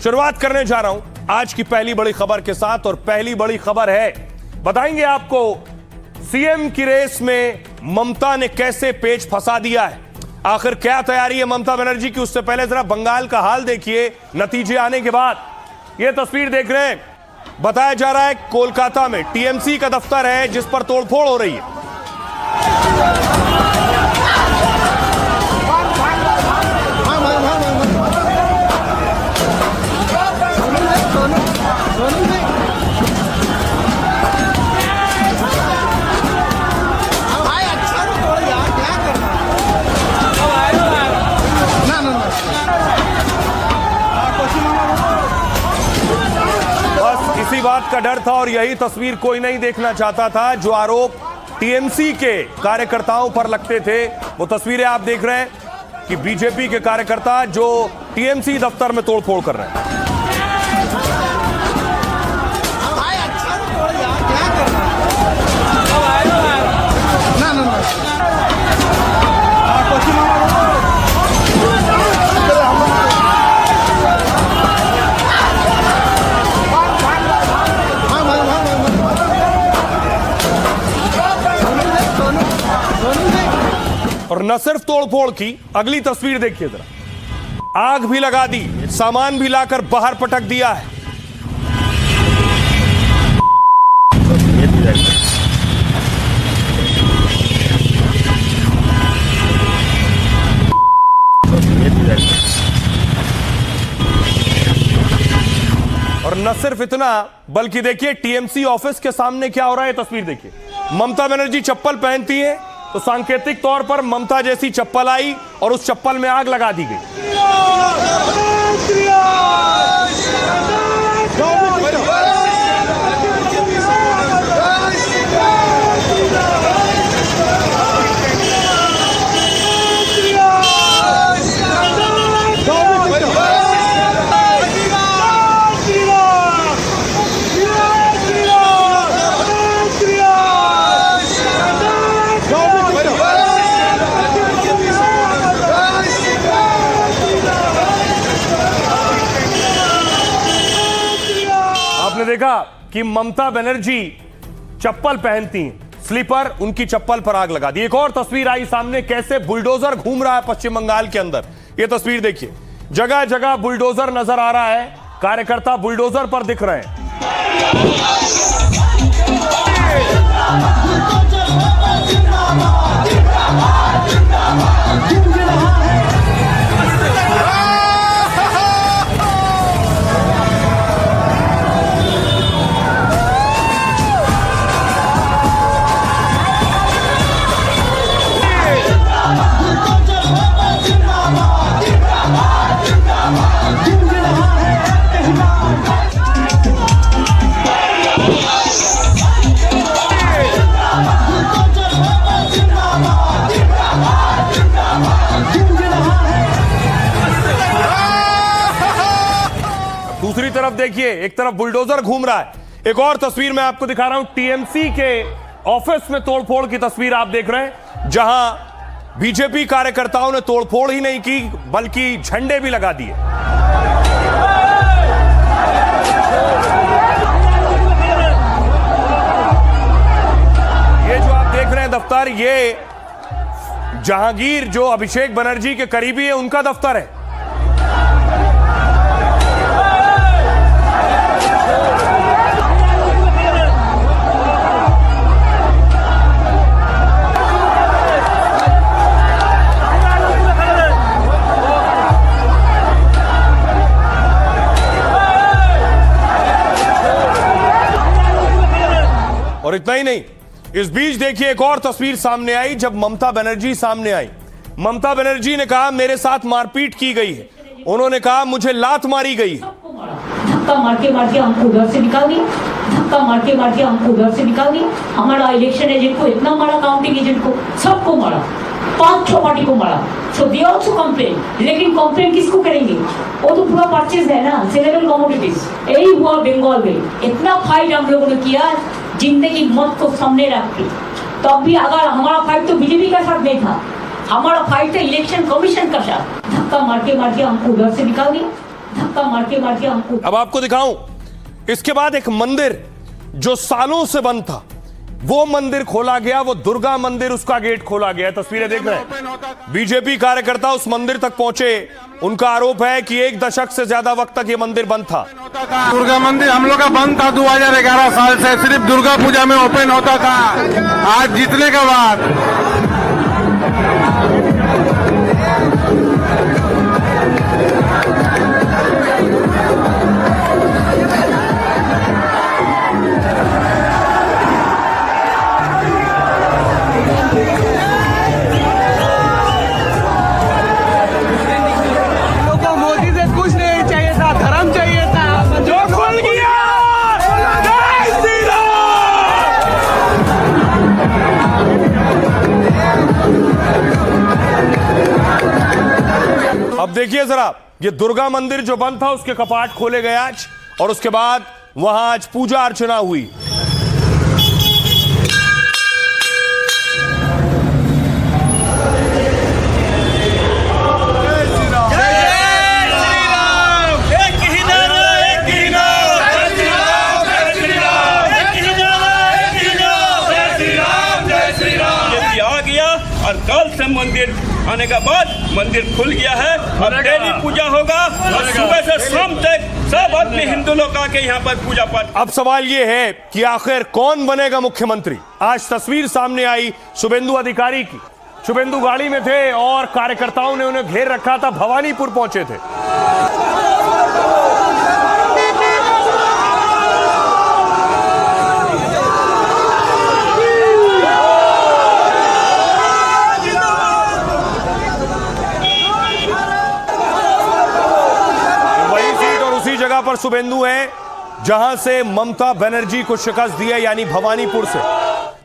शुरुआत करने जा रहा हूं आज की पहली बड़ी खबर के साथ और पहली बड़ी खबर है, बताएंगे आपको सीएम की रेस में ममता ने कैसे पेच फंसा दिया है। आखिर क्या तैयारी है ममता बनर्जी की। उससे पहले जरा बंगाल का हाल देखिए नतीजे आने के बाद। यह तस्वीर देख रहे हैं, बताया जा रहा है कोलकाता में टीएमसी का दफ्तर है जिस पर तोड़फोड़ हो रही है। इसी बात का डर था और यही तस्वीर कोई नहीं देखना चाहता था। जो आरोप टीएमसी के कार्यकर्ताओं पर लगते थे वो तस्वीरें आप देख रहे हैं कि बीजेपी के कार्यकर्ता जो टीएमसी दफ्तर में तोड़फोड़ कर रहे हैं। और न सिर्फ तोड़फोड़ की, अगली तस्वीर देखिए जरा। आग भी लगा दी, सामान भी लाकर बाहर पटक दिया है। और न सिर्फ इतना बल्कि देखिए टीएमसी ऑफिस के सामने क्या हो रहा है, तस्वीर देखिए। ममता बनर्जी चप्पल पहनती है तो सांकेतिक तौर पर ममता जैसी चप्पल आई और उस चप्पल में आग लगा दी गई। देखा कि ममता बनर्जी चप्पल पहनती हैं, स्लीपर, उनकी चप्पल पर आग लगा दी। एक और तस्वीर आई सामने, कैसे बुलडोजर घूम रहा है पश्चिम बंगाल के अंदर। यह तस्वीर देखिए, जगह जगह बुलडोजर नजर आ रहा है, कार्यकर्ता बुलडोजर पर दिख रहे हैं। दूसरी तरफ देखिए, एक तरफ बुलडोजर घूम रहा है। एक और तस्वीर मैं आपको दिखा रहा हूं, टीएमसी के ऑफिस में तोड़फोड़ की तस्वीर आप देख रहे हैं, जहां बीजेपी कार्यकर्ताओं ने तोड़फोड़ ही नहीं की बल्कि झंडे भी लगा दिए। ये जो आप देख रहे हैं दफ्तर, ये जहांगीर जो अभिषेक बनर्जी के करीबी है उनका दफ्तर है। और इतना ही नहीं, इस बीच देखिए एक और तस्वीर सामने आई जब ममता बनर्जी सामने आई। ममता बनर्जी ने कहा मेरे साथ मारपीट की गई है, उन्होंने कहा मुझे लात मारी गई है। धक्का मार के हमको उधर से निकाल दिया, धक्का मार के हमको उधर से निकाल दिया। हमारा इलेक्शन एजेंट को इतना मारा, काउंटिंग एजेंट को, सबको मारा, 5-6 पार्टी को मारा। सो दे आल्सो कंप्लेन, लेकिन कंप्लेन किसको करेंगे? वो तो पूरा परचेज है ना, सेलेबल कमोडिटीज। यही हुआ बंगाल में, इतना फाइट हम लोगों ने किया जिंदगी मौत को सामने रख के। तब भी अगर हमारा फाइट तो बीजेपी का साथ नहीं था, हमारा फाइट था इलेक्शन कमीशन का साथ। धक्का मार के हमको उधर से निकाल दिया। धक्का मार के हमको। अब आपको दिखाऊं, इसके बाद एक मंदिर जो सालों से बंद था वो मंदिर खोला गया, वो दुर्गा मंदिर, उसका गेट खोला गया। तस्वीरें देख रहे हैं, बीजेपी कार्यकर्ता उस मंदिर तक पहुंचे। उनका आरोप है कि 1 दशक से ज्यादा वक्त तक ये मंदिर बंद था। दुर्गा मंदिर हम लोग का बंद था 2011 साल से, सिर्फ दुर्गा पूजा में ओपन होता था। आज जीतने के बाद अब देखिए जरा, ये दुर्गा मंदिर जो बंद था उसके कपाट खोले गए आज, और उसके बाद वहां आज पूजा अर्चना हुई। और कल से मंदिर आने के बाद मंदिर खुल गया है और डेली पूजा होगा और सुबह से शाम तक सब आदमी हिंदू लोग आके यहाँ पर पूजा पाठ। अब सवाल ये है कि आखिर कौन बनेगा मुख्यमंत्री। आज तस्वीर सामने आई शुभेंदु अधिकारी की। शुभेंदु गाड़ी में थे और कार्यकर्ताओं ने उन्हें घेर रखा था, भवानीपुर पहुंचे थे। जगह पर शुभेंदु है जहां से ममता बनर्जी को शिकस्त दी है, यानी भवानीपुर से।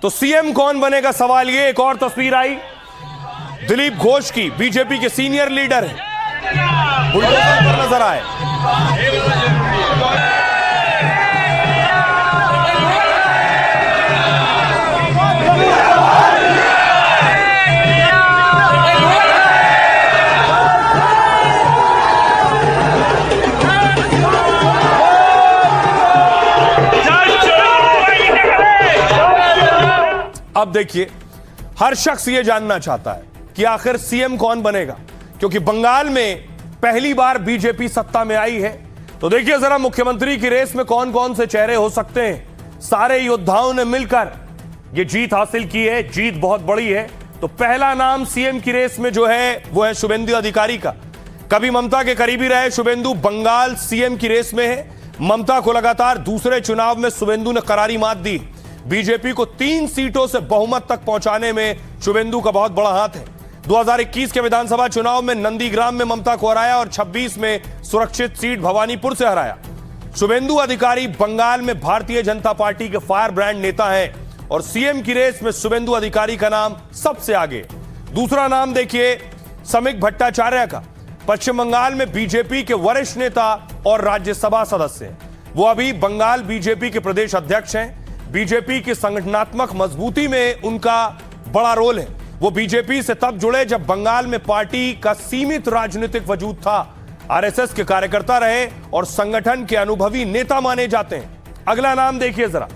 तो सीएम कौन बनेगा, सवाल ये। एक और तस्वीर आई दिलीप घोष की, बीजेपी के सीनियर लीडर हैं, बुलडोजर पर नजर आए। अब देखिए, हर शख्स यह जानना चाहता है कि आखिर सीएम कौन बनेगा, क्योंकि बंगाल में पहली बार बीजेपी सत्ता में आई है। तो देखिए जरा, मुख्यमंत्री की रेस में कौन कौन से चेहरे हो सकते हैं। सारे योद्धाओं ने मिलकर यह जीत हासिल की है, जीत बहुत बड़ी है। तो पहला नाम सीएम की रेस में जो है वो है शुभेंदु अधिकारी का। कभी ममता के करीबी रहे शुभेंदु, बंगाल सीएम की रेस में है। ममता को लगातार दूसरे चुनाव में शुभेंदु ने करारी मात दी। बीजेपी को 3 सीटों से बहुमत तक पहुंचाने में शुभेंदु का बहुत बड़ा हाथ है। 2021 के विधानसभा चुनाव में नंदीग्राम में ममता को हराया और 26 में सुरक्षित सीट भवानीपुर से हराया। शुभेंदु अधिकारी बंगाल में भारतीय जनता पार्टी के फायर ब्रांड नेता हैं और सीएम की रेस में शुभेंदु अधिकारी का नाम सबसे आगे। दूसरा नाम देखिए समीक भट्टाचार्य का, पश्चिम बंगाल में बीजेपी के वरिष्ठ नेता और राज्यसभा सदस्य हैं। वो अभी बंगाल बीजेपी के प्रदेश अध्यक्ष हैं। बीजेपी की संगठनात्मक मजबूती में उनका बड़ा रोल है। वो बीजेपी से तब जुड़े जब बंगाल में पार्टी का सीमित राजनीतिक वजूद था। आरएसएस के कार्यकर्ता रहे और संगठन के अनुभवी नेता माने जाते हैं। अगला नाम देखिए जरा,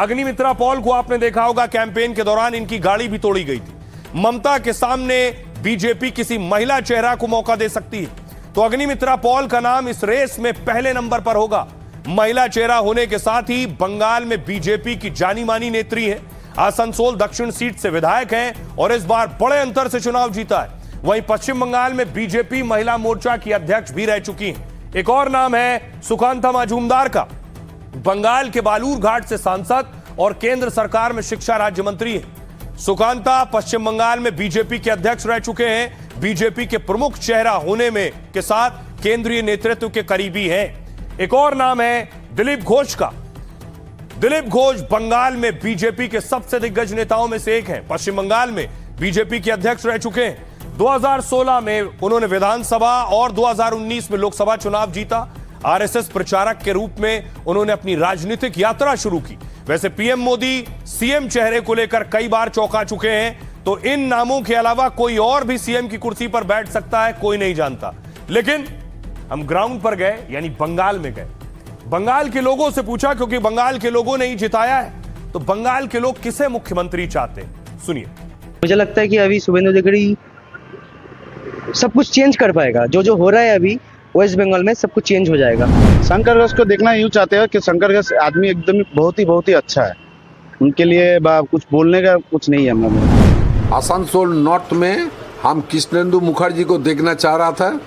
अग्निमित्रा पॉल को आपने देखा होगा, कैंपेन के दौरान इनकी गाड़ी भी तोड़ी गई थी। ममता के सामने बीजेपी किसी महिला चेहरा को मौका दे सकती है, तो अग्निमित्रा पॉल का नाम इस रेस में पहले नंबर पर होगा। महिला चेहरा होने के साथ ही बंगाल में बीजेपी की जानी मानी नेत्री है। आसनसोल दक्षिण सीट से विधायक हैं और इस बार बड़े अंतर से चुनाव जीता है। वहीं पश्चिम बंगाल में बीजेपी महिला मोर्चा की अध्यक्ष भी रह चुकी हैं। एक और नाम है सुकांता मजूमदार का, बंगाल के बालूर घाट से सांसद और केंद्र सरकार में शिक्षा राज्य मंत्री है। सुकांता पश्चिम बंगाल में बीजेपी के अध्यक्ष रह चुके हैं। बीजेपी के प्रमुख चेहरा होने में के साथ केंद्रीय नेतृत्व के करीबी हैं। एक और नाम है दिलीप घोष का। दिलीप घोष बंगाल में बीजेपी के सबसे दिग्गज नेताओं में से एक हैं। पश्चिम बंगाल में बीजेपी के अध्यक्ष रह चुके हैं। 2016 में उन्होंने विधानसभा और 2019 में लोकसभा चुनाव जीता। आरएसएस प्रचारक के रूप में उन्होंने अपनी राजनीतिक यात्रा शुरू की। वैसे पीएम मोदी सीएम चेहरे को लेकर कई बार चौंका चुके हैं, तो इन नामों के अलावा कोई और भी सीएम की कुर्सी पर बैठ सकता है, कोई नहीं जानता। लेकिन हम ग्राउंड पर गए, यानी बंगाल में गए, बंगाल के लोगों से पूछा, क्योंकि बंगाल के लोगों ने ही जिताया है, तो बंगाल के लोग किसे मुख्यमंत्री चाहते हैं, सुनिए। मुझे लगता है कि अभी शुभेंदु अधिकारी सब कुछ चेंज कर पाएगा। जो जो हो रहा है अभी वेस्ट बंगाल में सब कुछ चेंज हो जाएगा। शंकर घोष को देखना यूँ चाहते हैं कि शंकर घोष आदमी एकदम बहुत ही अच्छा है। उनके लिए कुछ बोलने का कुछ नहीं है हम लोग। आसनसोल नॉर्थ में हम कृष्णेंदु मुखर्जी को देखना चाह रहा था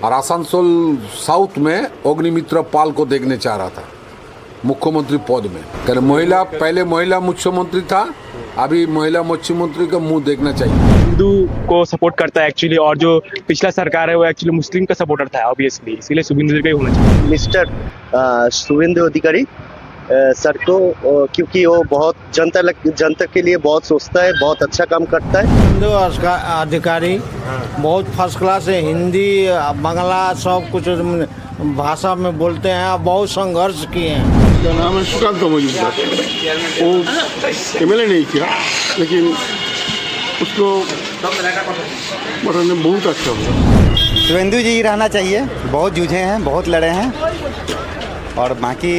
और आसनसोल साउथ में अग्निमित्र पाल को देखने चाह रहा था मुख्यमंत्री पद में। पहले महिला मुख्यमंत्री था, अभी महिला मुख्यमंत्री का मुंह देखना चाहिए। हिंदू को सपोर्ट करता है एक्चुअली, और जो पिछला सरकार है वो एक्चुअली मुस्लिम का सपोर्टर था ऑब्वियसली, इसीलिए शुभेंदु अधिकारी होना चाहिए। मिस्टर शुभेंदु अधिकारी सर को, क्योंकि वो बहुत जनता के लिए बहुत सोचता है, बहुत अच्छा काम करता है। शुभेंदु अधिकारी बहुत फर्स्ट क्लास है, हिंदी बांग्ला सब कुछ भाषा में बोलते हैं, बहुत संघर्ष किए हैं। उसका नाम है सुकांत मजूमदार। वो एमएलए नहीं किया, लेकिन उसको मतलब बहुत अच्छा हुआ। शुभेंदु जी रहना चाहिए, बहुत जूझे हैं, बहुत लड़े हैं, और बाकी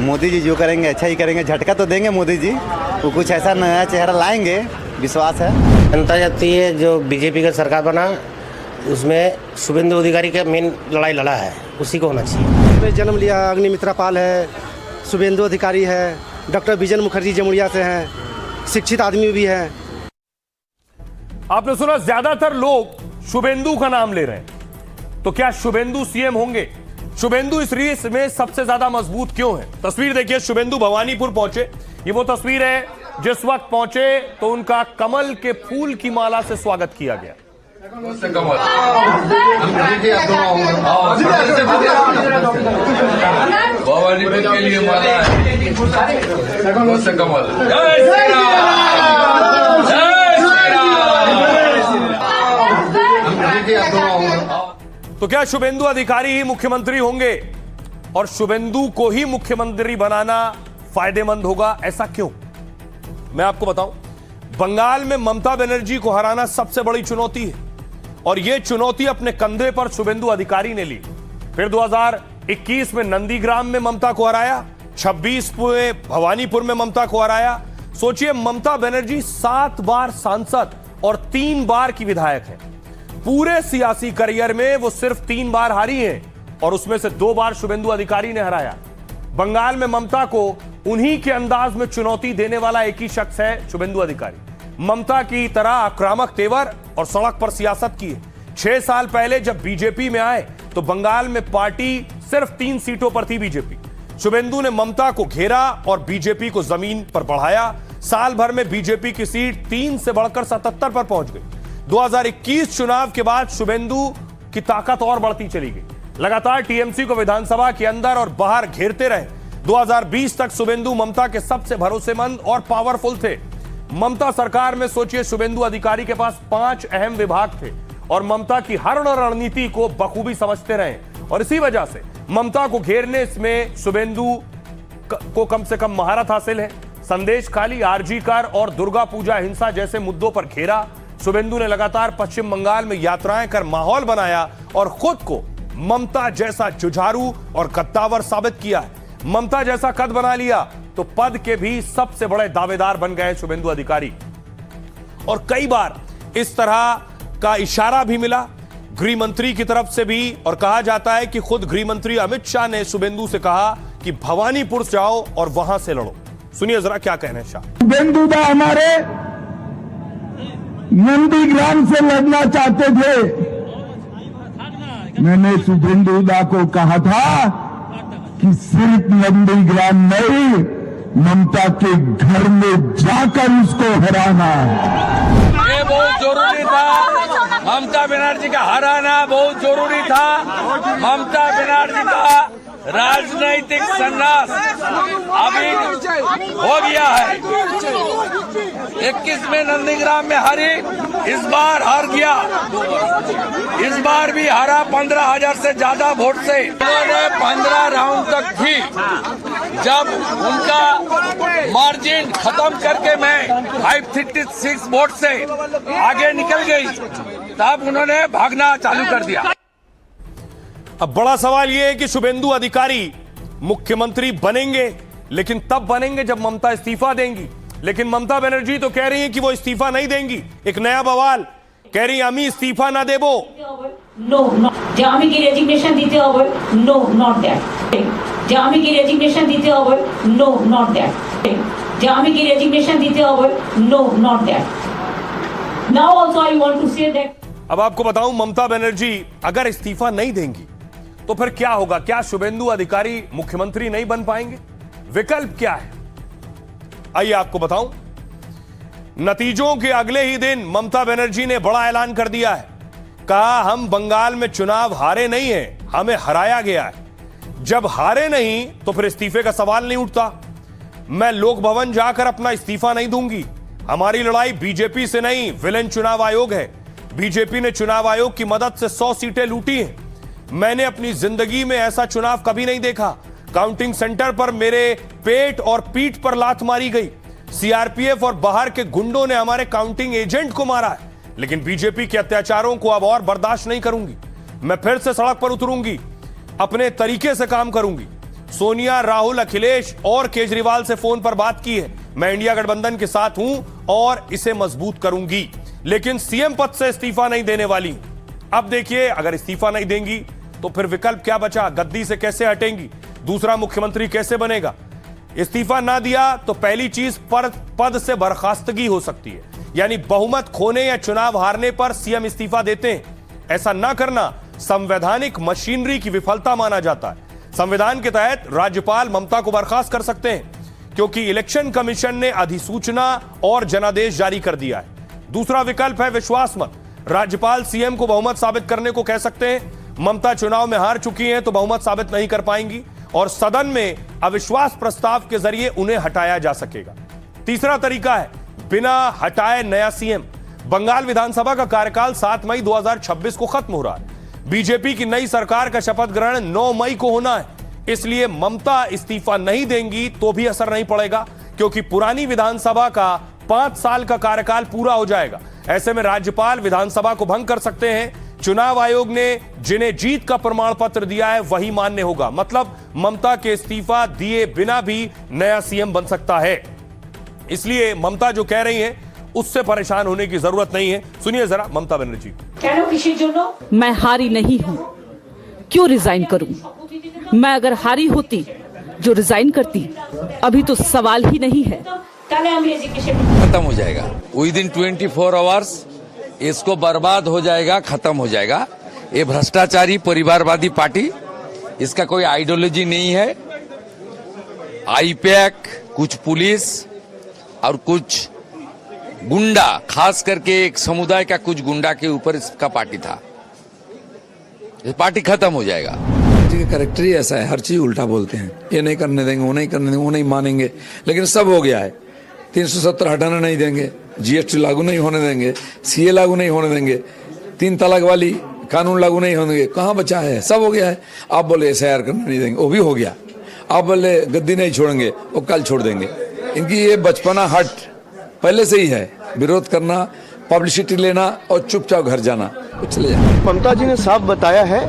मोदी जी जो करेंगे अच्छा ही करेंगे। झटका तो देंगे मोदी जी, वो कुछ ऐसा नया चेहरा लाएंगे, विश्वास है। जनता चाहती है जो बीजेपी का सरकार बना उसमें शुभेंदु अधिकारी का मेन लड़ाई लड़ा है, उसी को होना चाहिए। जन्म लिया अग्निमित्रा पाल है, शुभेंदु अधिकारी है, डॉक्टर विजय मुखर्जी जमुड़िया से हैं, शिक्षित आदमी भी है। आपने सुना, ज्यादातर लोग शुभेंदु का नाम ले रहे हैं, तो क्या शुभेंदु सीएम होंगे? शुभेंदु इस रेस में सबसे ज्यादा मजबूत क्यों है? तस्वीर देखिए, शुभेंदु भवानीपुर पहुंचे, ये वो तस्वीर है जिस वक्त पहुंचे तो उनका कमल के फूल की माला से स्वागत किया गया। भवानीपुर के लिए माला तो क्या शुभेंदु अधिकारी ही मुख्यमंत्री होंगे और शुभेंदु को ही मुख्यमंत्री बनाना फायदेमंद होगा? ऐसा क्यों? मैं आपको बताऊं, बंगाल में ममता बनर्जी को हराना सबसे बड़ी चुनौती है, और यह चुनौती अपने कंधे पर शुभेंदु अधिकारी ने ली। फिर 2021 में नंदीग्राम में ममता को हराया, 26 में भवानीपुर में ममता को हराया। सोचिए, ममता बनर्जी 7 बार सांसद और 3 बार की विधायक है। पूरे सियासी करियर में वो सिर्फ 3 बार हारी हैं, और उसमें से 2 बार शुभेंदु अधिकारी ने हराया। बंगाल में ममता को उन्हीं के अंदाज में चुनौती देने वाला एक ही शख्स है शुभेंदु अधिकारी। ममता की तरह आक्रामक तेवर और सड़क पर सियासत की है। 6 साल पहले जब बीजेपी में आए तो बंगाल में पार्टी सिर्फ 3 सीटों पर थी बीजेपी। शुभेंदु ने ममता को घेरा और बीजेपी को जमीन पर बढ़ाया। साल भर में बीजेपी की सीट 3 से बढ़कर 77 पर पहुंच गई। 2021 चुनाव के बाद शुभेंदु की ताकत और बढ़ती चली गई। लगातार टीएमसी को विधानसभा के अंदर और बाहर घेरते रहे। 2020 तक शुभेंदु ममता के सबसे भरोसेमंद और पावरफुल थे। ममता सरकार में सोचिए, शुभेंदु अधिकारी के पास 5 अहम विभाग थे और ममता की हर रणनीति को बखूबी समझते रहे, और इसी वजह से ममता को घेरने में शुभेंदु को कम से कम महारत हासिल है। संदेश खाली, आरजी कार और दुर्गा पूजा हिंसा जैसे मुद्दों पर घेरा। शुभेंदु ने लगातार पश्चिम बंगाल में यात्राएं कर माहौल बनाया और खुद को ममता जैसा जुझारू और गद्दावर साबित किया है। ममता जैसा कद बना लिया तो पद के भी सबसे बड़े दावेदार बन गए शुभेंदु अधिकारी। और कई बार इस तरह का इशारा भी मिला गृह मंत्री की तरफ से भी, और कहा जाता है कि खुद गृह मंत्री अमित शाह ने शुभेंदु से कहा कि भवानीपुर जाओ और वहां से लड़ो। सुनिए जरा क्या कहने शाह। शुभेंदु दा हमारे नंदीग्राम से लड़ना चाहते थे। मैंने शुभेंदु दा को कहा था कि सिर्फ नंदीग्राम नहीं, ममता के घर में जाकर उसको हराना। ये बहुत जरूरी था, ममता बनर्जी का हराना बहुत जरूरी था। ममता बनर्जी का राजनैतिक संन्यास अभी हो गया है। 21 में नंदीग्राम में हारी, इस बार हार गया। इस बार भी हारा 15,000 से ज्यादा वोट से। उन्होंने 15 राउंड तक थी। जब उनका मार्जिन खत्म करके मैं 536 वोट से आगे निकल गई, तब उन्होंने भागना चालू कर दिया। अब बड़ा सवाल यह है कि शुभेंदु अधिकारी मुख्यमंत्री बनेंगे, लेकिन तब बनेंगे जब ममता इस्तीफा देंगी। लेकिन ममता बनर्जी तो कह रही है कि वो इस्तीफा नहीं देंगी। एक नया बवाल, कह रही আমি इस्तीफा ना देबो। नो যে আমি কি রেজিগনেশন দিতে হবে, নো নট দ্যাট। যে আমি কি রেজিগনেশন দিতে হবে, নো নট দ্যাট। যে আমি কি রেজিগনেশন দিতে হবে, no not that. Now also I want to say that. अब आपको बताऊं, ममता बनर्जी अगर इस्तीफा नहीं देंगी तो फिर क्या होगा? क्या शुभेंदु अधिकारी मुख्यमंत्री नहीं बन पाएंगे? विकल्प क्या है, आइए आपको बताऊं। नतीजों के अगले ही दिन ममता बनर्जी ने बड़ा ऐलान कर दिया है। कहा हम बंगाल में चुनाव हारे नहीं हैं, हमें हराया गया है। जब हारे नहीं तो फिर इस्तीफे का सवाल नहीं उठता। मैं लोक भवन जाकर अपना इस्तीफा नहीं दूंगी। हमारी लड़ाई बीजेपी से नहीं, विलेन चुनाव आयोग है। बीजेपी ने चुनाव आयोग की मदद से 100 सीटें लूटी हैं। मैंने अपनी जिंदगी में ऐसा चुनाव कभी नहीं देखा। काउंटिंग सेंटर पर मेरे पेट और पीठ पर लात मारी गई। सीआरपीएफ और बाहर के गुंडों ने हमारे काउंटिंग एजेंट को मारा है। लेकिन बीजेपी के अत्याचारों को अब और बर्दाश्त नहीं करूंगी। मैं फिर से सड़क पर उतरूंगी, अपने तरीके से काम करूंगी। सोनिया, राहुल, अखिलेश और केजरीवाल से फोन पर बात की है। मैं इंडिया गठबंधन के साथ हूं और इसे मजबूत करूंगी, लेकिन सीएम पद से इस्तीफा नहीं देने वाली हूं। अब देखिए, अगर इस्तीफा नहीं देंगी तो फिर विकल्प क्या बचा? गद्दी से कैसे हटेंगी? दूसरा मुख्यमंत्री कैसे बनेगा? इस्तीफा ना दिया तो पहली चीज पद से बर्खास्तगी हो सकती है, यानी बहुमत खोने या चुनाव हारने पर सीएम इस्तीफा देते हैं। ऐसा ना करना संवैधानिक मशीनरी की विफलता माना जाता है। संविधान के तहत राज्यपाल ममता को बर्खास्त कर सकते हैं, क्योंकि इलेक्शन कमीशन ने अधिसूचना और जनादेश जारी कर दिया है। दूसरा विकल्प है विश्वास मत। राज्यपाल सीएम को बहुमत साबित करने को कह सकते हैं। ममता चुनाव में हार चुकी हैं तो बहुमत साबित नहीं कर पाएंगी और सदन में अविश्वास प्रस्ताव के जरिए उन्हें हटाया जा सकेगा। तीसरा तरीका है बिना हटाए नया सीएम। बंगाल विधानसभा का कार्यकाल 7 मई 2026 को खत्म हो रहा है। बीजेपी की नई सरकार का शपथ ग्रहण 9 मई को होना है। इसलिए ममता इस्तीफा नहीं देंगी तो भी असर नहीं पड़ेगा, क्योंकि पुरानी विधानसभा का 5 साल का कार्यकाल पूरा हो जाएगा। ऐसे में राज्यपाल विधानसभा को भंग कर सकते हैं। चुनाव आयोग ने जिन्हें जीत का प्रमाण पत्र दिया है वही मान्य होगा। मतलब ममता के इस्तीफा दिए बिना भी नया सीएम बन सकता है। इसलिए ममता जो कह रही हैं उससे परेशान होने की जरूरत नहीं है। सुनिए जरा ममता बनर्जी। मैं हारी नहीं हूं, क्यों रिजाइन करूं? मैं अगर हारी होती जो रिजाइन करती, अभी तो सवाल ही नहीं है। खत्म हो जाएगा विद इन 24 आवर्स। इसको बर्बाद हो जाएगा, खत्म हो जाएगा। ये भ्रष्टाचारी परिवारवादी पार्टी, इसका कोई आइडियोलॉजी नहीं है। आईपैक, कुछ पुलिस और कुछ गुंडा, खास करके एक समुदाय का कुछ गुंडा के ऊपर इसका पार्टी था। ये पार्टी खत्म हो जाएगा। कैरेक्टर ही ऐसा है, हर चीज उल्टा बोलते हैं। ये नहीं करने देंगे, वो नहीं करने देंगे, वो नहीं मानेंगे, लेकिन सब हो गया है। 370 हटाना नहीं देंगे, जीएसटी लागू नहीं होने देंगे, सीए लागू नहीं होने देंगे, 3 तलाक वाली कानून लागू नहीं होने देंगे। कहाँ बचा है? सब हो गया है। आप बोले एसआईआर करने नहीं देंगे, वो भी हो गया। आप बोले गद्दी नहीं छोड़ेंगे, वो कल छोड़ देंगे। इनकी ये बचपना हट पहले से ही है, विरोध करना, पब्लिसिटी लेना और चुपचाप घर जाना, चले जाए। ममता जी ने साफ बताया है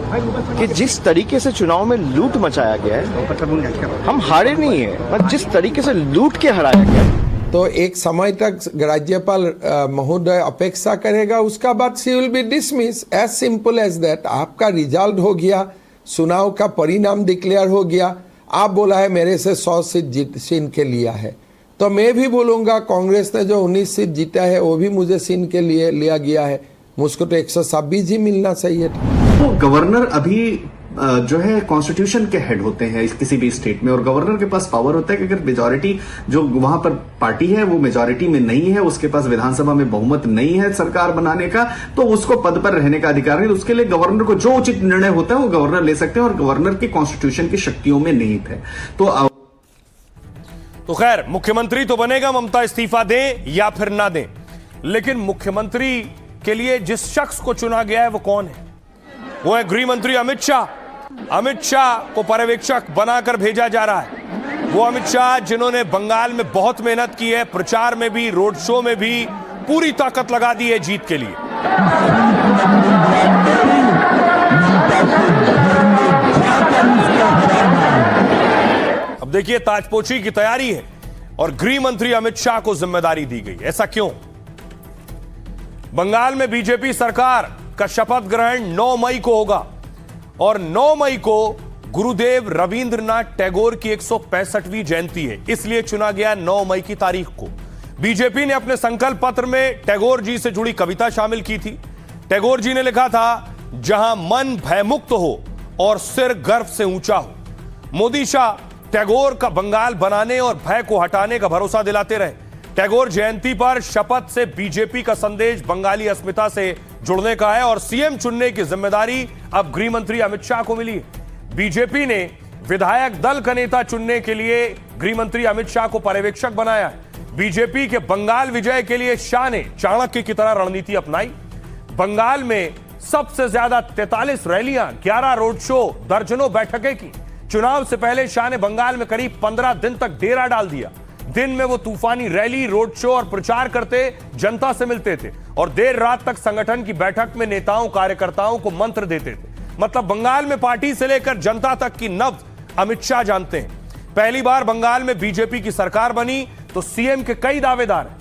कि जिस तरीके से चुनाव में लूट मचाया गया है, हम हारे नहीं है, पर जिस तरीके से लूट के हराया गया। तो एक समय तक राज्यपाल महोदय अपेक्षा करेगा, उसका बाद she will be dismiss, as simple as that. आपका रिजल्ट हो गया, चुनाव का परिणाम डिक्लेयर हो गया, आप बोला है मेरे से 100 सीट छीन के लिया है, तो मैं भी बोलूंगा कांग्रेस ने जो 19 सीट जीता है वो भी मुझे छीन के लिए लिया गया है, मुझको तो 126 ही मिलना चाहिए था। गवर्नर अभी जो है कॉन्स्टिट्यूशन के हेड होते हैं किसी भी स्टेट में, और गवर्नर के पास पावर होता है कि अगर मेजॉरिटी जो वहां पर पार्टी है वो मेजॉरिटी में नहीं है, उसके पास विधानसभा में बहुमत नहीं है सरकार बनाने का, तो उसको पद पर रहने का अधिकार नहीं। उसके लिए गवर्नर को जो उचित निर्णय होता है वो गवर्नर ले सकते हैं, और गवर्नर की कॉन्स्टिट्यूशन की शक्तियों में निहित है। तो खैर, मुख्यमंत्री तो बनेगा, ममता इस्तीफा दें या फिर ना दें, लेकिन मुख्यमंत्री के लिए जिस शख्स को चुना गया है वो कौन है? वो है गृह मंत्री अमित शाह। अमित शाह को पर्यवेक्षक बनाकर भेजा जा रहा है। वो अमित शाह जिन्होंने बंगाल में बहुत मेहनत की है, प्रचार में भी, रोड शो में भी पूरी ताकत लगा दी है जीत के लिए। उसको हराना। अब देखिए ताजपोशी की तैयारी है और गृह मंत्री अमित शाह को जिम्मेदारी दी गई। ऐसा क्यों? बंगाल में बीजेपी सरकार का शपथ ग्रहण 9 मई को होगा और 9 मई को गुरुदेव रविंद्रनाथ टैगोर की 165वीं जयंती है, इसलिए चुना गया 9 मई की तारीख को। बीजेपी ने अपने संकल्प पत्र में टैगोर जी से जुड़ी कविता शामिल की थी। टैगोर जी ने लिखा था, जहां मन भयमुक्त हो और सिर गर्व से ऊंचा हो। मोदी शाह टैगोर का बंगाल बनाने और भय को हटाने का भरोसा दिलाते रहे। टैगोर जयंती पर शपथ से बीजेपी का संदेश बंगाली अस्मिता से जुड़ने का है और सीएम चुनने की जिम्मेदारी अब गृह मंत्री अमित शाह को मिली है। बीजेपी ने विधायक दल का नेता चुनने के लिए गृह मंत्री अमित शाह को पर्यवेक्षक बनाया है। बीजेपी के बंगाल विजय के लिए शाह ने चाणक्य की तरह रणनीति अपनाई। बंगाल में सबसे ज्यादा 43 रैलियां, 11 रोड शो, दर्जनों बैठकें की। चुनाव से पहले शाह ने बंगाल में करीब 15 दिन तक डेरा डाल दिया। दिन में वो तूफानी रैली, रोड शो और प्रचार करते, जनता से मिलते थे और देर रात तक संगठन की बैठक में नेताओं कार्यकर्ताओं को मंत्र देते थे। मतलब बंगाल में पार्टी से लेकर जनता तक की नब्ज अमित शाह जानते हैं। पहली बार बंगाल में बीजेपी की सरकार बनी तो सीएम के कई दावेदार हैं।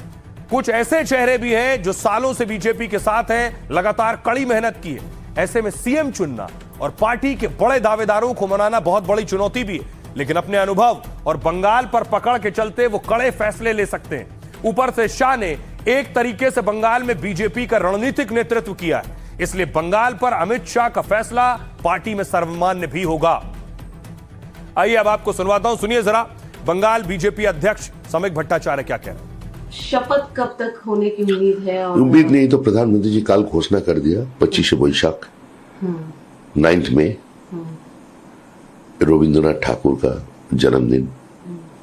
कुछ ऐसे चेहरे भी हैं जो सालों से बीजेपी के साथ हैं, लगातार कड़ी मेहनत की है। ऐसे में सीएम चुनना और पार्टी के बड़े दावेदारों को मनाना बहुत बड़ी चुनौती भी है, लेकिन अपने अनुभव और बंगाल पर पकड़ के चलते वो कड़े फैसले ले सकते हैं। ऊपर से शाह ने एक तरीके से बंगाल में बीजेपी का रणनीतिक नेतृत्व किया है, इसलिए बंगाल पर अमित शाह का फैसला पार्टी में सर्वमान्य भी होगा। आइए अब आपको सुनवाता हूं, सुनिए जरा बंगाल बीजेपी अध्यक्ष समीक भट्टाचार्य क्या कह रहे हैं। शपथ कब तक होने की उम्मीद है? और उम्मीद नहीं तो प्रधानमंत्री जी कल घोषणा कर दिया 25 वैशाख 9 मई रविंद्रनाथ ठाकुर का जन्मदिन,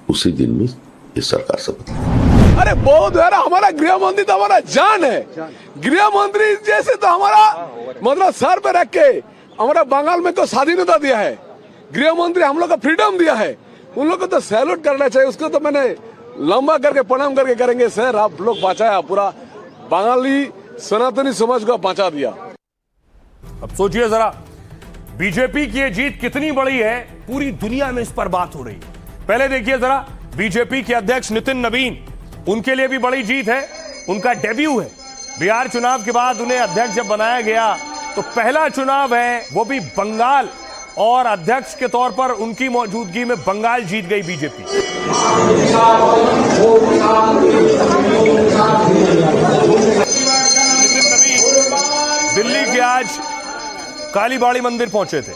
उसी दिन में इस सरकार शपथ ली। अरे बहुत यार, हमारा गृह मंत्री तो हमारा जान है। गृह मंत्री जैसे तो हमारा मतलब सर पे रख के हमारा बंगाल में को स्वाधीनता दिया है। गृह मंत्री हम लोग को फ्रीडम दिया है, उन लोग को तो सैल्यूट करना चाहिए। उसको तो मैंने लंबा करके प्रणाम करके करेंगे, सर आप लोग बचाया, पूरा बंगाली सनातनी समाज को बचा दिया। अब सोचिए जरा बीजेपी की ये जीत कितनी बड़ी है, पूरी दुनिया में इस पर बात हो रही है। पहले देखिए जरा बीजेपी के अध्यक्ष नितिन नवीन, उनके लिए भी बड़ी जीत है, उनका डेब्यू है। बिहार चुनाव के बाद उन्हें अध्यक्ष जब बनाया गया तो पहला चुनाव है, वो भी बंगाल, और अध्यक्ष के तौर पर उनकी मौजूदगी में बंगाल जीत गई बीजेपी। नितिन नवीन दिल्ली के आज कालीबाड़ी मंदिर पहुंचे थे।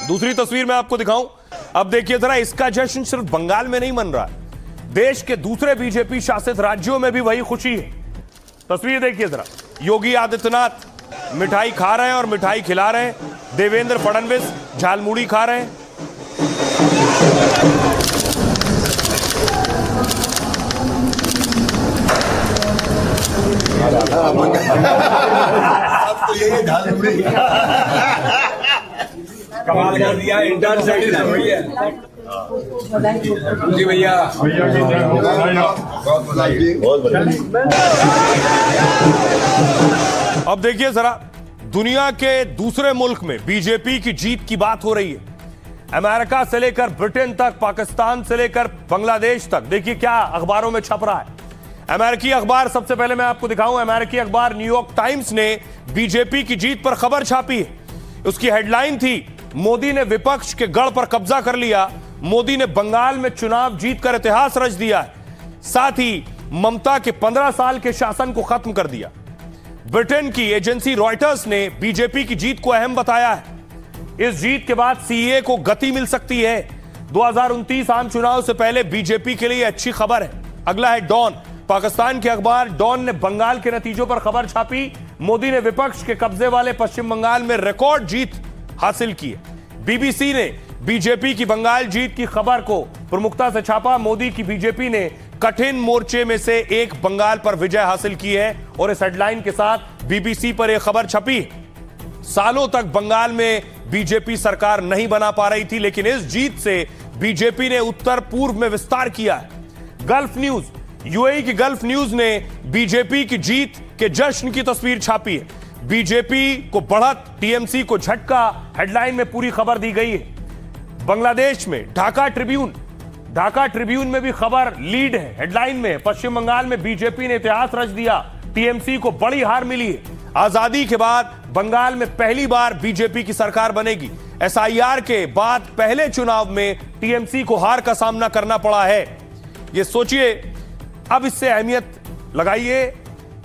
दूसरी तस्वीर मैं आपको दिखाऊं, अब देखिए जरा, इसका जश्न सिर्फ बंगाल में नहीं मन रहा, देश के दूसरे बीजेपी शासित राज्यों में भी वही खुशी है। तस्वीर देखिए जरा, योगी आदित्यनाथ मिठाई खा रहे हैं और मिठाई खिला रहे हैं, देवेंद्र फडणवीस झालमुड़ी खा रहे हैं। कमाल कर दिया, इंटर साइड जी भैया, अब देखिए जरा, दुनिया के दूसरे मुल्क में बीजेपी की जीत की बात हो रही है। अमेरिका से लेकर ब्रिटेन तक, पाकिस्तान से लेकर बांग्लादेश तक, देखिए क्या अखबारों में छप रहा है। अमेरिकी अखबार, सबसे पहले मैं आपको दिखाऊं, अमेरिकी अखबार न्यूयॉर्क टाइम्स ने बीजेपी की जीत पर खबर छापी है। उसकी हेडलाइन थी, मोदी ने विपक्ष के गढ़ पर कब्जा कर लिया, मोदी ने बंगाल में चुनाव जीतकर इतिहास रच दिया है, साथ ही ममता के 15 साल के शासन को खत्म कर दिया। ब्रिटेन की एजेंसी रॉयटर्स ने बीजेपी की जीत को अहम बताया है। इस जीत के बाद सीए को गति मिल सकती है। 2029 आम चुनाव से पहले बीजेपी के लिए अच्छी खबर है। अगला है डॉन, पाकिस्तान के अखबार डॉन ने बंगाल के नतीजों पर खबर छापी। मोदी ने विपक्ष के कब्जे वाले पश्चिम बंगाल में रिकॉर्ड जीत हासिल की है। बीबीसी ने बीजेपी की बंगाल जीत की खबर को प्रमुखता से छापा। मोदी की बीजेपी ने कठिन मोर्चे में से एक बंगाल पर विजय हासिल की है और इस हेडलाइन के साथ बीबीसी पर यह खबर छपी। सालों तक बंगाल में बीजेपी सरकार नहीं बना पा रही थी, लेकिन इस जीत से बीजेपी ने उत्तर पूर्व में विस्तार किया है। गल्फ न्यूज, यूएई की गल्फ न्यूज ने बीजेपी की जीत के जश्न की तस्वीर छापी है। बीजेपी को बढ़त, टीएमसी को झटका, हेडलाइन में पूरी खबर दी गई है। बांग्लादेश में ढाका ट्रिब्यून में भी खबर लीड है, हेडलाइन में। पश्चिम बंगाल में बीजेपी ने इतिहास रच दिया, टीएमसी को बड़ी हार मिली है। आजादी के बाद बंगाल में पहली बार बीजेपी की सरकार बनेगी। एसआईआर के बाद पहले चुनाव में टीएमसी को हार का सामना करना पड़ा है। ये सोचिए, अब इससे अहमियत लगाइए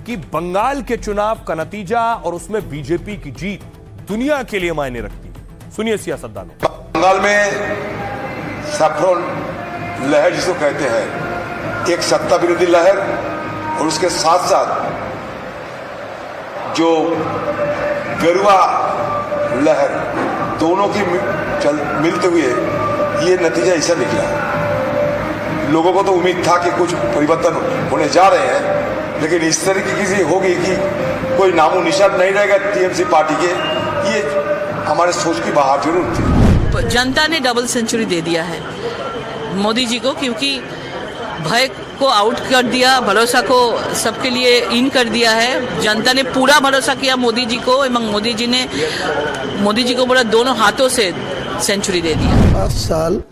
कि बंगाल के चुनाव का नतीजा और उसमें बीजेपी की जीत दुनिया के लिए मायने रखती है। सुनिए सियासतदान। बंगाल में सैफ्रॉन लहर जिसको कहते हैं, एक सत्ता विरोधी लहर और उसके साथ साथ जो गरुआ लहर, दोनों की मिलते हुए ये नतीजा ऐसा निकला। लोगों को तो उम्मीद था कि कुछ परिवर्तन होने जा रहे हैं, लेकिन इस तरीके की होगी कि कोई नामो निशान नहीं रहेगा टीएमसी पार्टी के, ये हमारे सोच की बाहर जरूर थी। जनता ने डबल सेंचुरी दे दिया है मोदी जी को, क्योंकि भय को आउट कर दिया, भरोसा को सबके लिए इन कर दिया है। जनता ने पूरा भरोसा किया मोदी जी को, एवं मोदी जी को बोला दोनों हाथों से सेंचुरी दे दिया। 5 साल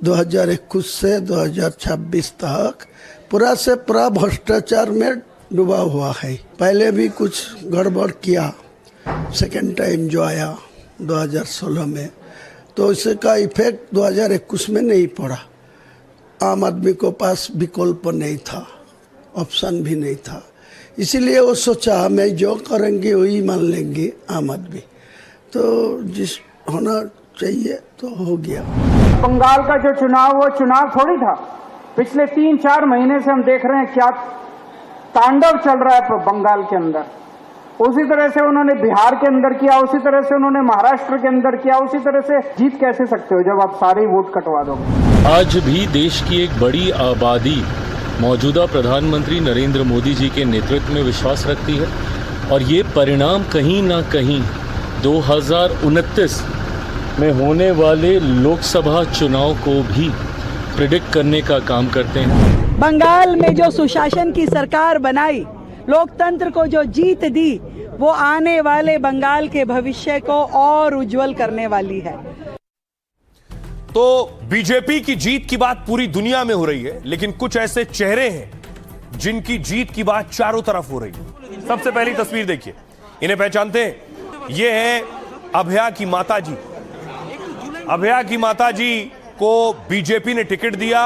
2021 से 2026 तक पूरा से पूरा भ्रष्टाचार में डूबा हुआ है। पहले भी कुछ गड़बड़ किया, सेकेंड टाइम जो आया 2016 में, तो इसका इफेक्ट 2021 में नहीं पड़ा। आम आदमी को पास विकल्प नहीं था, ऑप्शन भी नहीं था, इसीलिए वो सोचा मैं जो करेंगे वही मान लेंगे आम आदमी, तो जिस होना चाहिए तो हो गया। बंगाल का जो चुनाव, वो चुनाव थोड़ी था। पिछले 3-4 महीने से हम देख रहे हैं क्या तांडव चल रहा है बंगाल के अंदर। उसी तरह से उन्होंने बिहार के अंदर किया, उसी तरह से उन्होंने महाराष्ट्र के अंदर किया, उसी तरह से जीत कैसे सकते हो जब आप सारे वोट कटवा दोगे। आज भी देश की एक बड़ी आबादी मौजूदा प्रधानमंत्री नरेंद्र मोदी जी के नेतृत्व में विश्वास रखती है, और ये परिणाम कहीं ना कहीं 2029 में होने वाले लोकसभा चुनाव को भी प्रिडिक्ट करने का काम करते हैं। बंगाल में जो सुशासन की सरकार बनाई, लोकतंत्र को जो जीत दी, वो आने वाले बंगाल के भविष्य को और उज्जवल करने वाली है। तो बीजेपी की जीत की बात पूरी दुनिया में हो रही है, लेकिन कुछ ऐसे चेहरे हैं जिनकी जीत की बात चारों तरफ हो रही है। सबसे पहली तस्वीर देखिए, इन्हें पहचानते हैं? ये है अभया की माता जी। अभया की माता जी को बीजेपी ने टिकट दिया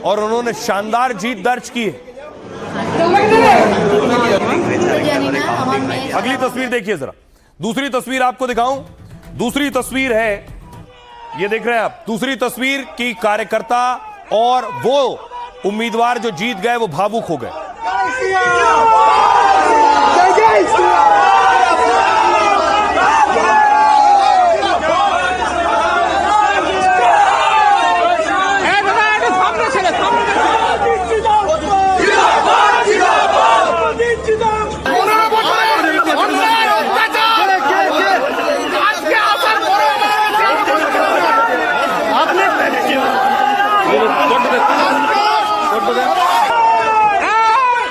और उन्होंने शानदार जीत दर्ज की है। अगली तस्वीर देखिए जरा। दूसरी तस्वीर आपको दिखाऊं। दूसरी तस्वीर है, ये देख रहे हैं आप, दूसरी तस्वीर की कार्यकर्ता और वो उम्मीदवार जो जीत गए वो भावुक हो गए।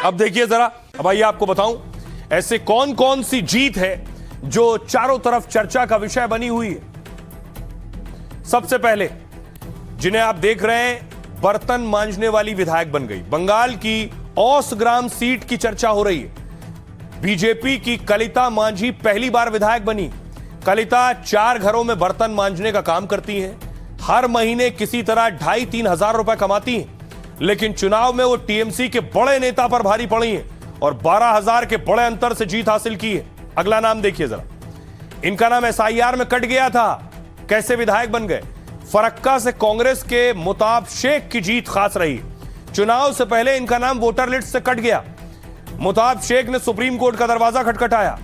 अब देखिए जरा, अब आइए आपको बताऊं ऐसे कौन कौन सी जीत है जो चारों तरफ चर्चा का विषय बनी हुई है। सबसे पहले जिन्हें आप देख रहे हैं, बर्तन मांजने वाली विधायक बन गई। बंगाल की औसग्राम सीट की चर्चा हो रही है। बीजेपी की कलिता मांझी पहली बार विधायक बनी। कलिता 4 घरों में बर्तन मांजने का काम करती हैं। हर महीने किसी तरह 2,500-3 हजार रुपए कमाती हैं, लेकिन चुनाव में वो टीएमसी के बड़े नेता पर भारी पड़ी हैं और 12,000 के बड़े अंतर से जीत हासिल की है। अगला नाम देखिए जरा। इनका नाम एसआईआर में कट गया था, कैसे विधायक बन गए? फरक्का से कांग्रेस के मुताब शेख की जीत खास रही। चुनाव से पहले इनका नाम वोटर लिस्ट से कट गया। मुताब शेख ने सुप्रीम कोर्ट का दरवाजा खटखटाया।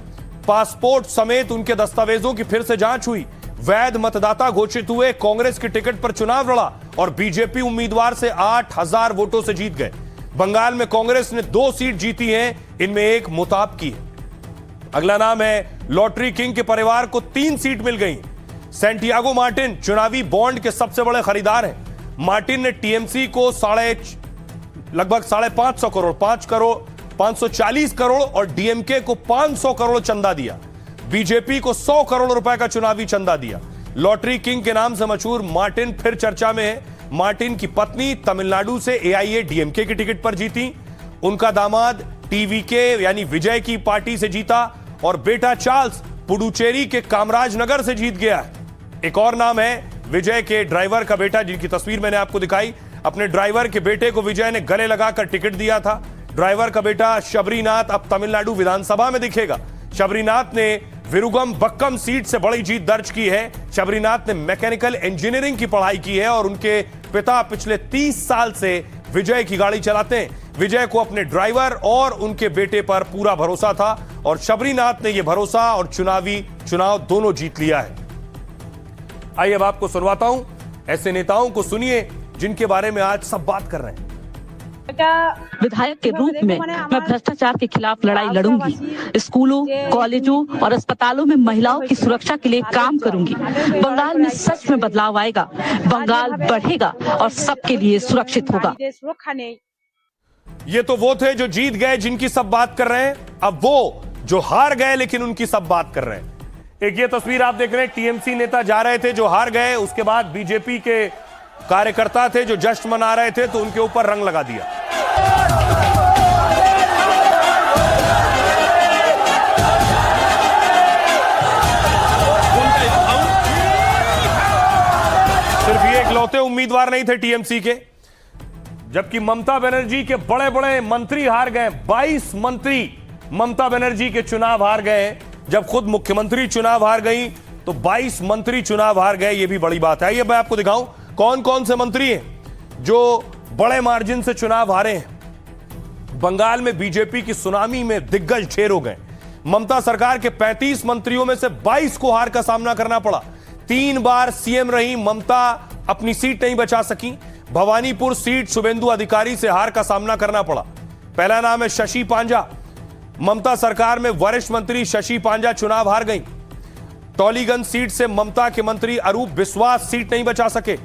पासपोर्ट समेत उनके दस्तावेजों की फिर से जांच हुई। वैध मतदाता घोषित हुए। कांग्रेस की टिकट पर चुनाव लड़ा और बीजेपी उम्मीदवार से 8,000 वोटों से जीत गए। बंगाल में कांग्रेस ने 2 सीट जीती हैं, इनमें एक मुताब की है। अगला नाम है लॉटरी किंग के परिवार को 3 सीट मिल गई। सैंटियागो मार्टिन चुनावी बॉन्ड के सबसे बड़े खरीदार हैं। मार्टिन ने टीएमसी को लगभग 550 करोड़, 5 करोड़ 540 करोड़ और डीएमके को 500 करोड़ चंदा दिया। बीजेपी को 100 करोड़ रुपए का चुनावी चंदा दिया। लॉटरी किंग के नाम से मशहूर मार्टिन फिर चर्चा में है। मार्टिन की पत्नी तमिलनाडु से एआईएडीएमके की टिकट पर जीती। उनका दामाद टीवीके यानी विजय की पार्टी से जीता और बेटा चार्ल्स पुडुचेरी के कामराज नगर से जीत गया। एक और नाम है विजय के ड्राइवर का बेटा, जिनकी तस्वीर मैंने आपको दिखाई। अपने ड्राइवर के बेटे को विजय ने गले लगाकर टिकट दिया था। ड्राइवर का बेटा शबरीनाथ अब तमिलनाडु विधानसभा में दिखेगा। शबरीनाथ ने विरुगम बक्कम सीट से बड़ी जीत दर्ज की है। शबरीनाथ ने मैकेनिकल इंजीनियरिंग की पढ़ाई की है और उनके पिता पिछले 30 साल से विजय की गाड़ी चलाते हैं। विजय को अपने ड्राइवर और उनके बेटे पर पूरा भरोसा था और शबरीनाथ ने यह भरोसा और चुनाव दोनों जीत लिया है। आइए अब आपको सुनवाता हूं ऐसे नेताओं को, सुनिए जिनके बारे में आज सब बात कर रहे हैं। विधायक के रूप में मैं भ्रष्टाचार के खिलाफ लड़ाई लड़ूंगी। स्कूलों, कॉलेजों और अस्पतालों में महिलाओं की सुरक्षा के लिए काम करूंगी। बंगाल में सच में बदलाव आएगा, बंगाल बढ़ेगा और सबके लिए सुरक्षित होगा। ये तो वो थे जो जीत गए, जिनकी सब बात कर रहे हैं। अब वो जो हार गए लेकिन उनकी सब बात कर रहे हैं। एक ये तस्वीर आप देख रहे हैं, टीएमसी नेता जा रहे थे जो हार गए, उसके बाद बीजेपी के कार्यकर्ता थे जो जश्न मना रहे थे तो उनके ऊपर रंग लगा दिया। सिर्फ ये इकलौते उम्मीदवार नहीं थे टीएमसी के, जबकि ममता बनर्जी के बड़े बड़े मंत्री हार गए। 22 मंत्री ममता बनर्जी के चुनाव हार गए। जब खुद मुख्यमंत्री चुनाव हार गई तो 22 मंत्री चुनाव हार गए। ये भी बड़ी बात है। ये मैं आपको दिखाऊं कौन कौन से मंत्री हैं जो बड़े मार्जिन से चुनाव हारे हैं। बंगाल में बीजेपी की सुनामी में दिग्गज ढेर हो गए। ममता सरकार के 35 मंत्रियों में से 22 को हार का सामना करना पड़ा। 3 बार सीएम रही ममता, अपनी सीट नहीं बचा सकी। भवानीपुर सीट शुभेंदु अधिकारी से हार का सामना करना पड़ा। पहला नाम है शशि पांजा। ममता सरकार में वरिष्ठ मंत्री शशि पांजा चुनाव हार गई। टॉलीगंज सीट से ममता के मंत्री अरूप बिस्वास सीट नहीं बचा सके।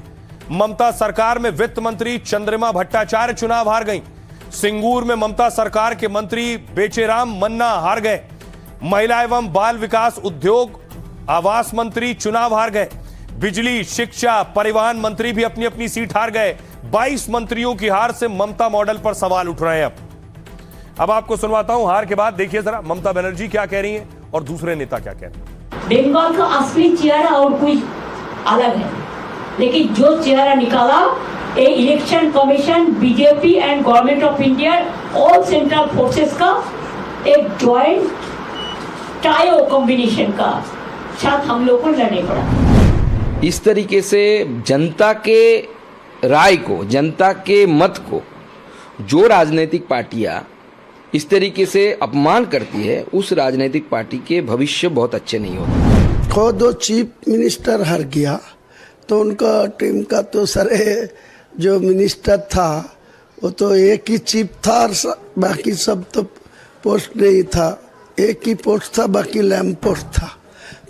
ममता सरकार में वित्त मंत्री चंद्रिमा भट्टाचार्य चुनाव हार गई। सिंगूर में ममता सरकार के मंत्री बेचेराम मन्ना हार गए। महिला एवं बाल विकास, उद्योग, आवास मंत्री चुनाव हार गए। बिजली, शिक्षा, परिवहन मंत्री भी अपनी अपनी सीट हार गए। 22 मंत्रियों की हार से ममता मॉडल पर सवाल उठ रहे हैं। अब आपको सुनवाता हूं हार के बाद, देखिए जरा ममता बनर्जी क्या कह रही हैं और दूसरे नेता क्या कह रहे हैं। बंगाल का असली चेहरा और कोई अलग है, लेकिन जो चेहरा निकाला a election commission, BJP and government of India, all central forces का एक ज्वाइंट टायो कॉम्बिनेशन का साथ हम लोग को लड़ने पड़ा। इस तरीके से जनता के राय को, जनता के मत को जो राजनीतिक पार्टियां इस तरीके से अपमान करती है, उस राजनीतिक पार्टी के भविष्य बहुत अच्छे नहीं होते। खुद दो चीफ मिनिस्टर हार गया तो उनका टीम का तो सारे जो मिनिस्टर था वो तो एक ही चीफ था और बाकी सब तो पोस्ट नहीं था। एक ही पोस्ट था, बाकी लैम्प पोस्ट था।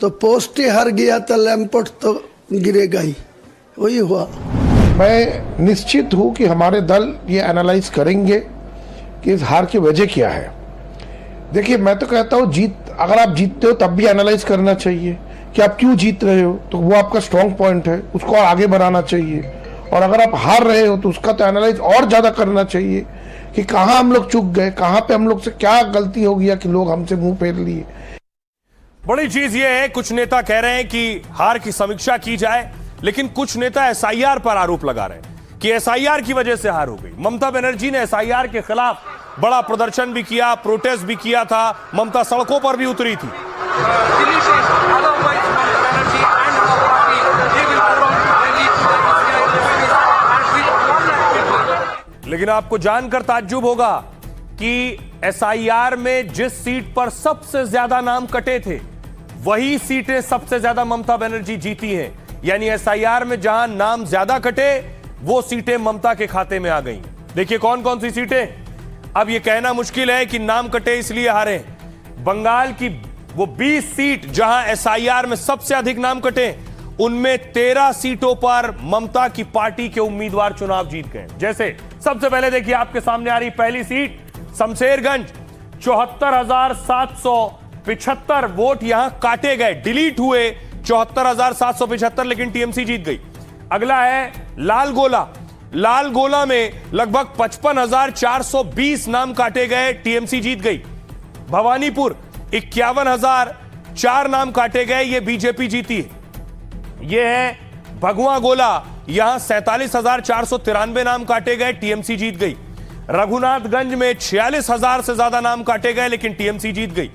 तो पोस्ट ही हार गया तो लैम्प पोस्ट तो गिरेगा ही, वही हुआ। मैं निश्चित हूँ कि हमारे दल ये एनालाइज करेंगे कि इस हार की वजह क्या है। देखिए, मैं तो कहता हूँ अगर आप जीतते हो तब भी एनालाइज करना चाहिए कि आप क्यों जीत रहे हो, तो वो आपका स्ट्रॉन्ग पॉइंट है, उसको और आगे बढ़ाना चाहिए। और अगर आप हार रहे हो तो उसका तो एनालाइज और ज्यादा करना चाहिए कि कहाँ हम लोग चूक गए, कहाँ पे हम लोग से क्या गलती हो गया कि लोग हमसे मुंह फेर लिए। बड़ी चीज ये है, कुछ नेता कह रहे हैं कि हार की समीक्षा की जाए, लेकिन कुछ नेता एसआईआर पर आरोप लगा रहे हैं कि एसआईआर की वजह से हार हो गई। ममता बनर्जी ने एसआईआर के खिलाफ बड़ा प्रदर्शन भी किया, प्रोटेस्ट भी किया था। ममता सड़कों पर भी उतरी थी। लेकिन आपको जानकर ताज्जुब होगा कि एसआईआर में जिस सीट पर सबसे ज्यादा नाम कटे थे वही सीटें सबसे ज्यादा ममता बनर्जी जीती हैं। यानी एसआईआर में जहां नाम ज्यादा कटे वो सीटें ममता के खाते में आ गई। देखिए कौन कौन सी सीटें। अब यह कहना मुश्किल है कि नाम कटे इसलिए हारे। बंगाल की वो 20 सीट जहां एसआईआर में सबसे अधिक नाम कटे, उनमें 13 सीटों पर ममता की पार्टी के उम्मीदवार चुनाव जीत गए। जैसे सबसे पहले देखिए आपके सामने आ रही पहली सीट शमशेरगंज, 74,775 वोट यहां काटे गए, डिलीट हुए 74,775, लेकिन टीएमसी जीत गई। अगला है लालगोला, लालगोला में लगभग 55,420 नाम काटे गए, टीएमसी जीत गई। भवानीपुर 51,004 नाम काटे गए, ये बीजेपी जीती है। यह है भगवा गोला, यहां 47,493 नाम काटे गए, टीएमसी जीत गई। रघुनाथगंज में 46,000 से ज्यादा नाम काटे गए, लेकिन टीएमसी जीत गई।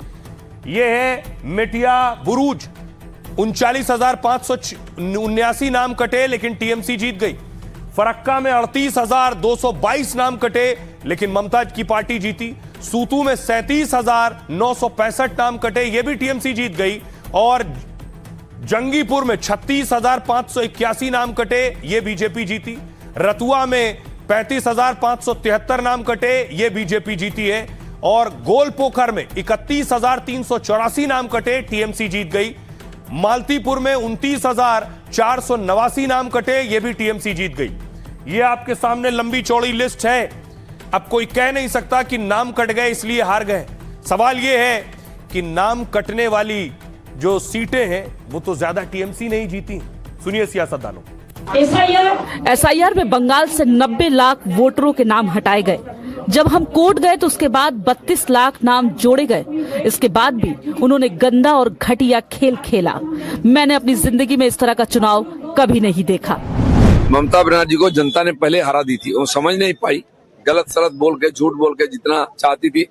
यह है मिटिया बुरूज, 39,579 नाम कटे, लेकिन टीएमसी जीत गई। फरक्का में 38,222 नाम कटे, लेकिन ममता की पार्टी जीती। सूतू में 37,965 नाम कटे, यह भी टीएमसी जीत गई। और जंगीपुर में 36,581 नाम कटे, यह बीजेपी जीती। रतुआ में 35,573 नाम कटे, यह बीजेपी जीती है। और गोलपोखर में 31,384 नाम कटे, टीएमसी जीत गई। मालतीपुर में 29,489 नाम कटे, यह भी टीएमसी जीत गई। यह आपके सामने लंबी चौड़ी लिस्ट है। अब कोई कह नहीं सकता कि नाम कट गए इसलिए हार गए। सवाल यह है कि नाम कटने वाली जो सीटें हैं वो तो ज्यादा टीएमसी नहीं जीती। सुनिए सियासतदानों। एसआईआर में बंगाल से 90 लाख वोटरों के नाम हटाए गए। जब हम कोर्ट गए तो उसके बाद 32 लाख नाम जोड़े गए। इसके बाद भी उन्होंने गंदा और घटिया खेल खेला। मैंने अपनी जिंदगी में इस तरह का चुनाव कभी नहीं देखा। ममता बनर्जी को जनता ने पहले हरा दी थी, वो समझ नहीं पाई, गलत सलत बोल के, झूठ बोल के जितना चाहती थी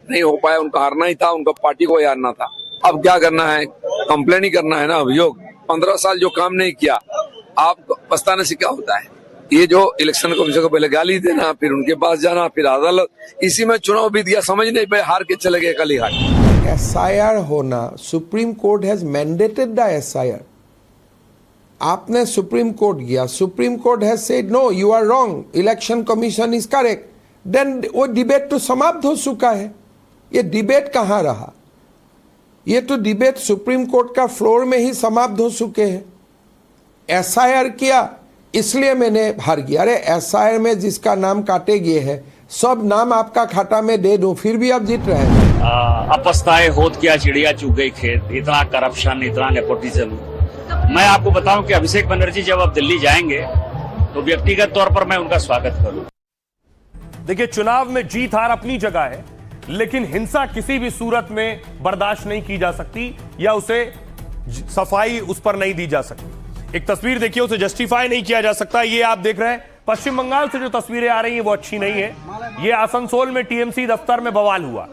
नहीं हो पाया। उनका हारना ही था, उनका पार्टी को हारना था। अब क्या करना है, कंप्लेन ही करना है ना। अभियोग 15 साल जो काम नहीं किया, आप पछताने से क्या होता है। ये जो इलेक्शन कमीशन को पहले गाली देना, फिर उनके पास जाना, फिर अदालत, इसी में चुनाव बीत गया, समझ नहीं पाए, हार के चले गए कलीघाट। एसआईआर होना, supreme court has mandated the SIR. आपने सुप्रीम कोर्ट गया, supreme court has said no you are wrong, election commission is correct, then वो डिबेट तो समाप्त हो चुका है। ये डिबेट कहाँ रहा? ये तो डिबेट सुप्रीम कोर्ट का फ्लोर में ही समाप्त हो चुके हैं। एसआईआर किया इसलिए मैंने हार गया। अरे एसआईआर में जिसका नाम काटे गए हैं सब नाम आपका खाता में दे दो, फिर भी आप जीत रहे हैं। अपस्ताए होत क्या चिड़िया चुग गई खेत, इतना करप्शन, इतना नेपोटिज्म। मैं आपको बताऊं कि अभिषेक बनर्जी जब अब दिल्ली जाएंगे तो व्यक्तिगत तौर पर मैं उनका स्वागत करूं। देखिए, चुनाव में जीत हार अपनी जगह है, लेकिन हिंसा किसी भी सूरत में बर्दाश्त नहीं की जा सकती या उसे सफाई उस पर नहीं दी जा सकती। एक तस्वीर देखिए, उसे जस्टिफाई नहीं किया जा सकता। ये आप देख रहे हैं पश्चिम बंगाल से जो तस्वीरें आ रही हैं वो अच्छी नहीं है। ये आसनसोल में टीएमसी दफ्तर में बवाल हुआ।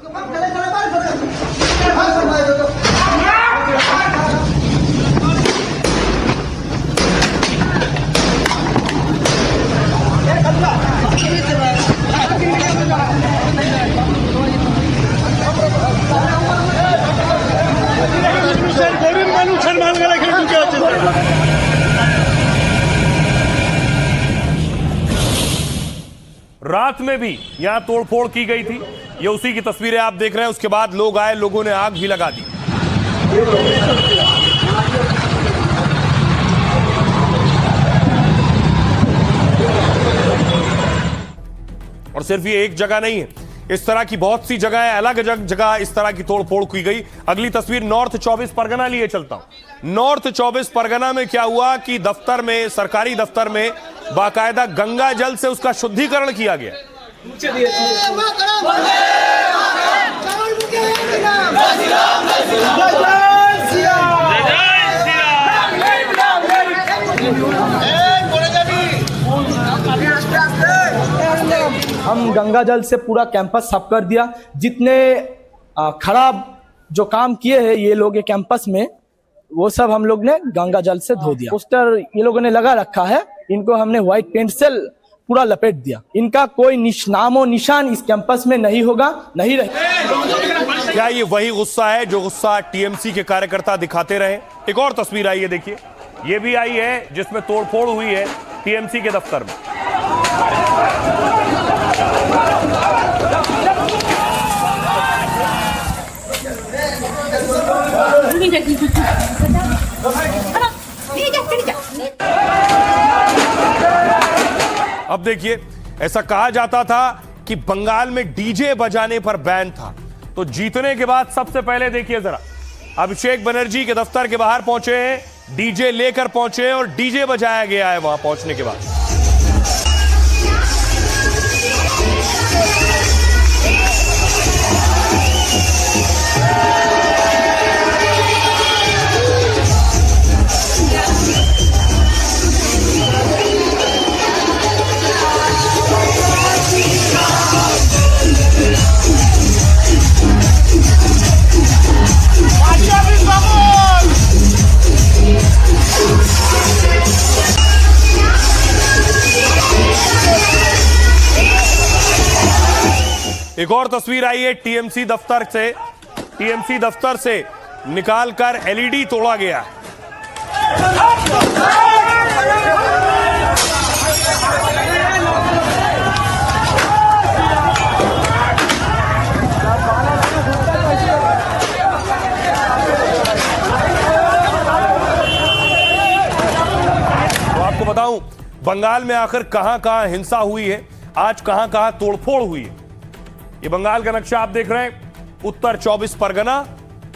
रात में भी यहां तोड़फोड़ की गई थी। ये उसी की तस्वीरें आप देख रहे हैं। उसके बाद लोग आए, लोगों ने आग भी लगा दी। और सिर्फ ये एक जगह नहीं है, इस तरह की बहुत सी जगह है, अलग अलग जगह इस तरह की तोड़फोड़ की गई। अगली तस्वीर नॉर्थ 24 परगना लिए चलता हूं। नॉर्थ 24 परगना में क्या हुआ कि दफ्तर में, सरकारी दफ्तर में बाकायदा गंगा जल से उसका शुद्धिकरण किया गया। हम गंगा जल से पूरा कैंपस साफ कर दिया। जितने खराब जो काम किए हैं ये लोग कैंपस में, वो सब हम लोग ने गंगा जल से धो दिया। पोस्टर ये लोगों ने लगा रखा है, इनको हमने व्हाइट पेंट से पूरा लपेट दिया। इनका कोई नामो निशान इस कैंपस में नहीं होगा, नहीं रहे। क्या ये वही गुस्सा है जो गुस्सा टीएमसी के कार्यकर्ता दिखाते रहे? एक और तस्वीर आई है, देखिए, ये भी आई है जिसमें तोड़फोड़ हुई है टीएमसी के दफ्तर में। अब देखिए, ऐसा कहा जाता था कि बंगाल में डीजे बजाने पर बैन था। तो जीतने के बाद सबसे पहले देखिए जरा, अभिषेक बनर्जी के दफ्तर के बाहर पहुंचे हैं, डीजे लेकर पहुंचे और डीजे बजाया गया है वहां पहुंचने के बाद। एक और तस्वीर आई है टीएमसी दफ्तर से निकालकर एलईडी तोड़ा गया है। तो आपको बताऊं बंगाल में आखिर कहां-कहां हिंसा हुई है, आज कहां-कहां तोड़फोड़ हुई है। ये बंगाल का नक्शा आप देख रहे हैं, उत्तर 24 परगना,